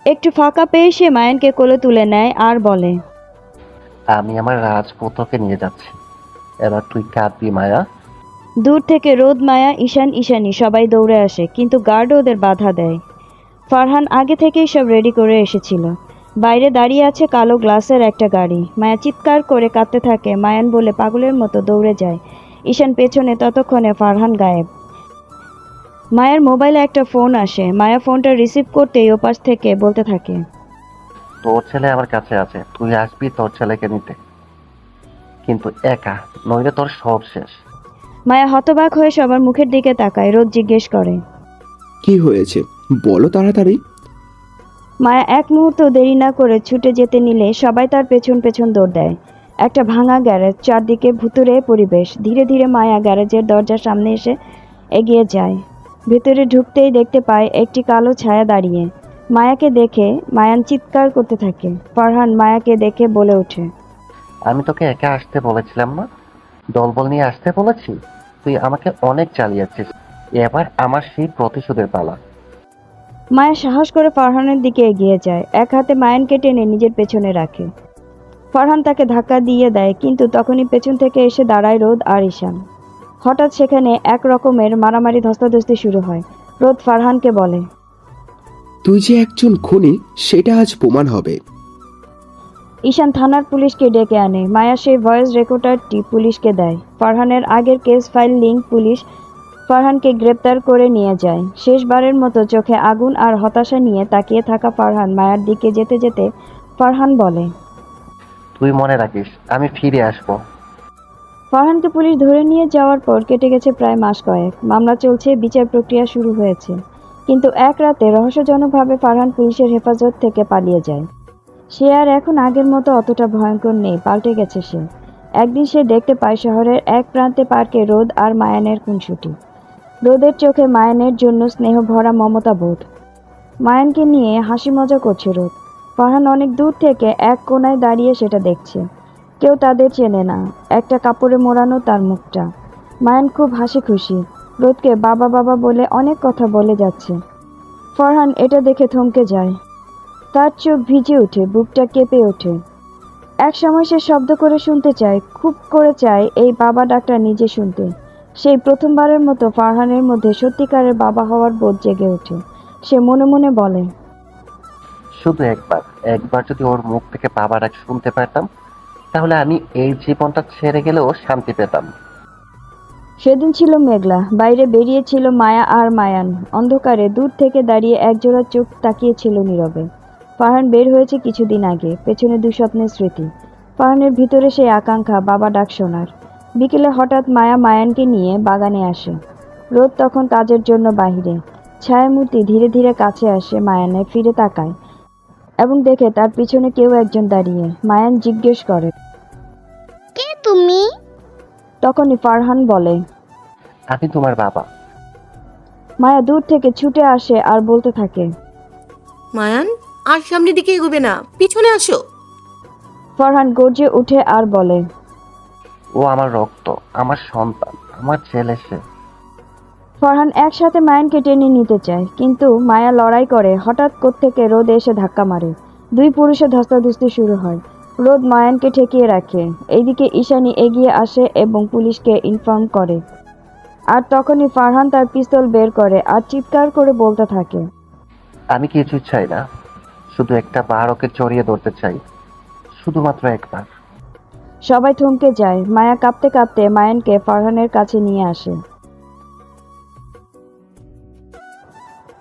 একটু ফাঁকা পেয়ে সে মায়ানকে কোলে তুলে নেয় আর বলে, আমি আমার রাজপুত্রকে নিয়ে যাচ্ছি, এবার তুই কাঁদবি মায়া। দূর থেকে রোদ, মায়া, ঈশান, ঈশানী সবাই দৌড়ে আসে, কিন্তু গার্ড ওদের বাধা দেয়। ফারহান আগে থেকেই সব রেডি করে এসেছিল। বাইরে দাঁড়িয়ে আছে কালো গ্লাসের একটা গাড়ি। মায়া চিৎকার করে কাঁদতে থাকে। মায়ান বলে পাগলের মতো দৌড়ে যায়। ঈশান পেছনে, ততক্ষণে ফারহান গায়েব। মায়ের মোবাইলে একটা ফোন আসে। মায়া ফোনটা রিসিভ করতেই ওপাশ থেকে বলতে থাকে, তোর ছেলে আমার কাছে আছে, তুই আসবি তোর ছেলেকে নিতে, কিন্তু একা, নইলে তোর সব শেষ। মায়া হতবাক হয়ে সবার মুখের দিকে তাকায়। রোদ জিজ্ঞেস করে, কি হয়েছে বলো তাড়াতাড়ি। মায়া এক মুহূর্ত দেরি না করে ছুটে যেতে নিলে সবাই তার পেছন পেছন দৌড় দেয়। একটা ভাঙা গ্যারেজ, চারদিকে ভুতুড়ে পরিবেশ। ধীরে ধীরে মায়া গ্যারেজের দরজার সামনে এসে এগিয়ে যায়। ভেতরে ঢুকতেই দেখতে পায় একটি কালো ছায়া দাঁড়িয়ে। মায়াকে দেখে মায়ান চিৎকার করতে থাকে। ফারহান মায়াকে দেখে বলে ওঠে, আমি তোকে একা আসতে বলেছিলাম না, দলবল নিয়ে আসতে বলেছি? তুই আমাকে অনেক চালিয়েছিস, এবার আমার সেই প্রতিশোধের পালা। মায়া সাহস করে ফারহানের দিকে এগিয়ে যায়। এক হাতে মায়ানকে টেনে নিজের পেছনে রাখে। ফারহান তাকে ধাক্কা দিয়ে দেয়, কিন্তু তখনই পেছন থেকে এসে দাঁড়ায় রোদ আর ঈশান। হঠাৎ সেখানে এক রকমের মারামারি, ধস্তাধস্তি শুরু হয়। রোদ ফারহানকে বলে, তুই যে একজন খুনি সেটা আজ প্রমাণ হবে। ঈশান থানার পুলিশকে ডেকে আনে। মায়া সেই ভয়েস রেকর্ডারটি পুলিশকে দেয়। ফারহানের আগের কেস ফাইল লিঙ্ক পুলিশ ফারহানকে গ্রেপ্তার করে নিয়ে যায়। শেষবারের মতো চোখে আগুন আর হতাশা নিয়ে তাকিয়ে থাকা ফারহান মায়ার দিকে যেতে যেতে ফারহান বলে, তুই মনে রাখিস আমি ফিরে আসবো। ফারহানকে পুলিশ ধরে নিয়ে যাওয়ার পর কেটে গেছে প্রায় মাস কয়েক। মামলা চলছে, বিচার প্রক্রিয়া শুরু হয়েছে, কিন্তু এক রাতে রহস্যজনকভাবে ফারহান পুলিশের হেফাজত থেকে পালিয়ে যায়। সে আর এখন আগের মতো অতটা ভয়ঙ্কর নেই, পাল্টে গেছে সে। একদিন সে দেখতে পায় শহরের এক প্রান্তে পার্কে রোদ আর মায়ানের খুনসুটি। রোদের চোখে মায়ানের জন্য স্নেহ ভরা মমতা বোধ। মায়ানকে নিয়ে হাসি মজা করছে রোদ। ফারহান অনেক দূর থেকে এক কোণায় দাঁড়িয়ে সেটা দেখছে। কেউ তাদের চেনে না, একটা কাপড়ে মোড়ানো তার মুখটা। মায়ান খুব হাসি খুশি, রোদকে বাবা বাবা বলে অনেক কথা বলে যাচ্ছে। ফারহান এটা দেখে থমকে যায়। তার চোখ ভিজে ওঠে, বুকটা কেঁপে ওঠে। এক সময় সে শব্দ করে শুনতে চায়, খুব করে চায় এই বাবা ডাকটা নিজে শুনতে। সেই প্রথমবারের মতো ফারহানের মধ্যে সত্যিকারের বাবা হওয়ার বোধ জেগে ওঠে। সে মনে মনে বলে, শুধু একবার যদি ওর মুখ থেকে বাবা ডাক শুনতে পারতাম, তাহলে আমি এই জীবনটা ছেড়ে গেলেও শান্তি পেতাম। সেদিন ছিল মেঘলা, বাইরে বেরিয়েছিল মায়া আর মায়ান। অন্ধকারে দূর থেকে দাঁড়িয়ে একজোড়া চোখ তাকিয়েছিল নীরবে। ফারহান বের হয়েছে কিছুদিন আগে, পেছনে দুঃস্বপ্নের স্মৃতি। ফারহানের ভিতরে সেই আকাঙ্ক্ষা বাবা ডাক শোনার। বিকেলে হঠাৎ মায়া মায়ানকে নিয়ে বাগানে আসে। রোদ তখন কাজের জন্য বাহিরে। ছায়ামূর্তি ধীরে ধীরে কাছে আসে, মায়ানে ফিরে তাকায় এবং দেখে তার পিছনে কেউ একজন দাঁড়িয়ে। মায়ান জিজ্ঞেস করে, কে তুমি? তখনই ফারহান বলে, আমি তোমার বাবা। মায়া দূর থেকে ছুটে আসে আর বলতে থাকে, মায়ান, আর সামনের দিকে এগোবে না, পিছনে আসো। ফারহান গর্জে উঠে আর বলে, ও আমার রক্ত, আমার সন্তান, আমার ছেলে সে। ফারহান একসাথে মায়ানকে টেনে নিতে চায়, কিন্তু মায়া লড়াই করে। হঠাৎ কোত্থেকে রোদ এসে ধাক্কা মারে। দুই পুরুষের ধস্তাধস্তি শুরু হয়। রোদ মায়ানকে ঠেকিয়ে রাখে। এইদিকে ঈশানী এগিয়ে আসে এবং পুলিশকে ইনফর্ম করে। আর তখনই ফারহান তার পিস্তল বের করে আর চিৎকার করে বলতে থাকে, আমি কিছুই চাই না, শুধু একটা বার ওকে জড়িয়ে ধরতে চাই, শুধুমাত্র একবার। সবাই থমকে যায়। মায়া কাঁপতে কাঁপতে মায়ানকে ফারহানের কাছে নিয়ে আসে।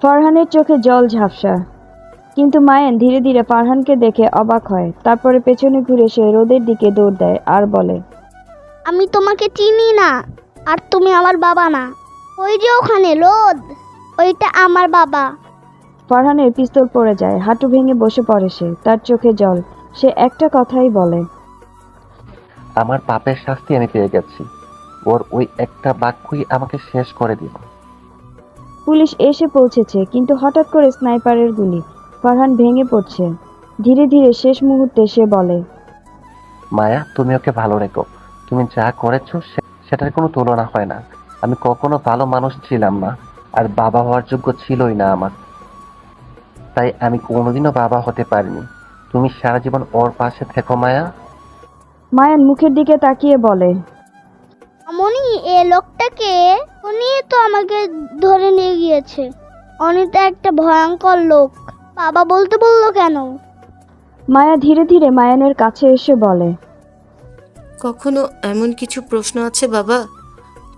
ফারহানের চোখে জল ঝাপসা, কিন্তু মায়ান ধীরে ধীরে ফারহানকে দেখে অবাক হয়। তারপরে পেছনে ঘুরে সে রোদের দিকে দৌড় দেয় আর বলে, আমি তোমাকে চিনি না, আর তুমি আমার বাবা না। ওই যে ওখানে রোদ, ওইটা আমার বাবা। ফারহানের পিস্তল পড়ে যায়, হাঁটু ভেঙে বসে পড়ে সে। তার চোখে জল। সে একটা কথাই বলে, আমার পাপের শাস্তি আমি পেয়ে গেছি, ওর ওই একটা বাক্যই আমাকে শেষ করে দিল। পুলিশ এসে পৌঁছেছে, কিন্তু হঠাৎ করে স্নাইপারের গুলি। ফারহান ভেঙে পড়ছে। ধীরে ধীরে শেষ মুহূর্তে সে বলে, মায়া, তুমি ওকে ভালো রেখো। তুমি যা করেছো সেটার কোনো তুলনা হয় না। আমি কখনো ভালো মানুষ ছিলাম না, আর বাবা হওয়ার যোগ্য ছিলই না আমার। তাই আমি কোনোদিনও বাবা হতে পারিনি। তুমি সারা জীবন ওর পাশে থেকো মায়া। মায়ান মুখের দিকে তাকিয়ে বলে, আমনি, এ লোকটাকে উনি তো আমাকে ধরে নিয়ে গিয়েছে। উনি তো একটা ভয়ঙ্কর লোক। বাবা বলতে বললো কেন? মায়া ধীরে ধীরে মায়ানের কাছে এসে বলে, কখনো এমন কিছু প্রশ্ন আছে বাবা,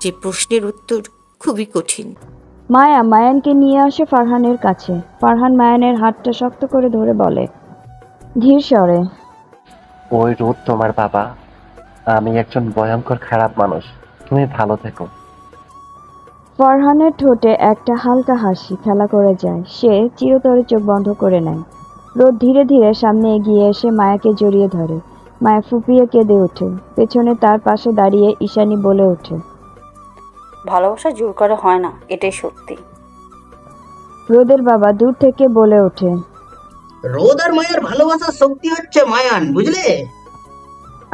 যে প্রশ্নের উত্তর খুবই কঠিন। মায়া মায়ানকে নিয়ে আসে ফারহানের কাছে। ফারহান মায়ানের হাতটা শক্ত করে ধরে বলে, ধীর স্বরে, ওই রোদ তোমার বাবা। আমি একজন ভয়ঙ্কর খারাপ মানুষ। তুমি ভালো থেকো। ফারহানের ঠোঁটে একটা হালকা হাসি খেলা করে যায়। সে চিরতরে চোখ বন্ধ করে নেয়। রোদ ধীরে ধীরে সামনে এগিয়ে এসে মায়াকে জড়িয়ে ধরে। মায়া ফুপিয়ে কেঁদে ওঠে। পেছনে তার পাশে দাঁড়িয়ে ঈশানী বলে ওঠে, ভালোবাসা জোর করে হয় না, এটাই সত্যি। রোদের বাবা দূর থেকে বলে ওঠে, রোদ আর মায়ার ভালোবাসার শক্তি হচ্ছে মায়ান, বুঝলে?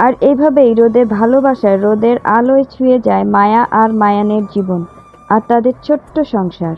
আর এইভাবেই রোদের ভালোবাসায় রোদের আলোয় ছুঁয়ে যায় মায়া আর মায়ানের জীবন আর তাদের ছোট্ট সংসার।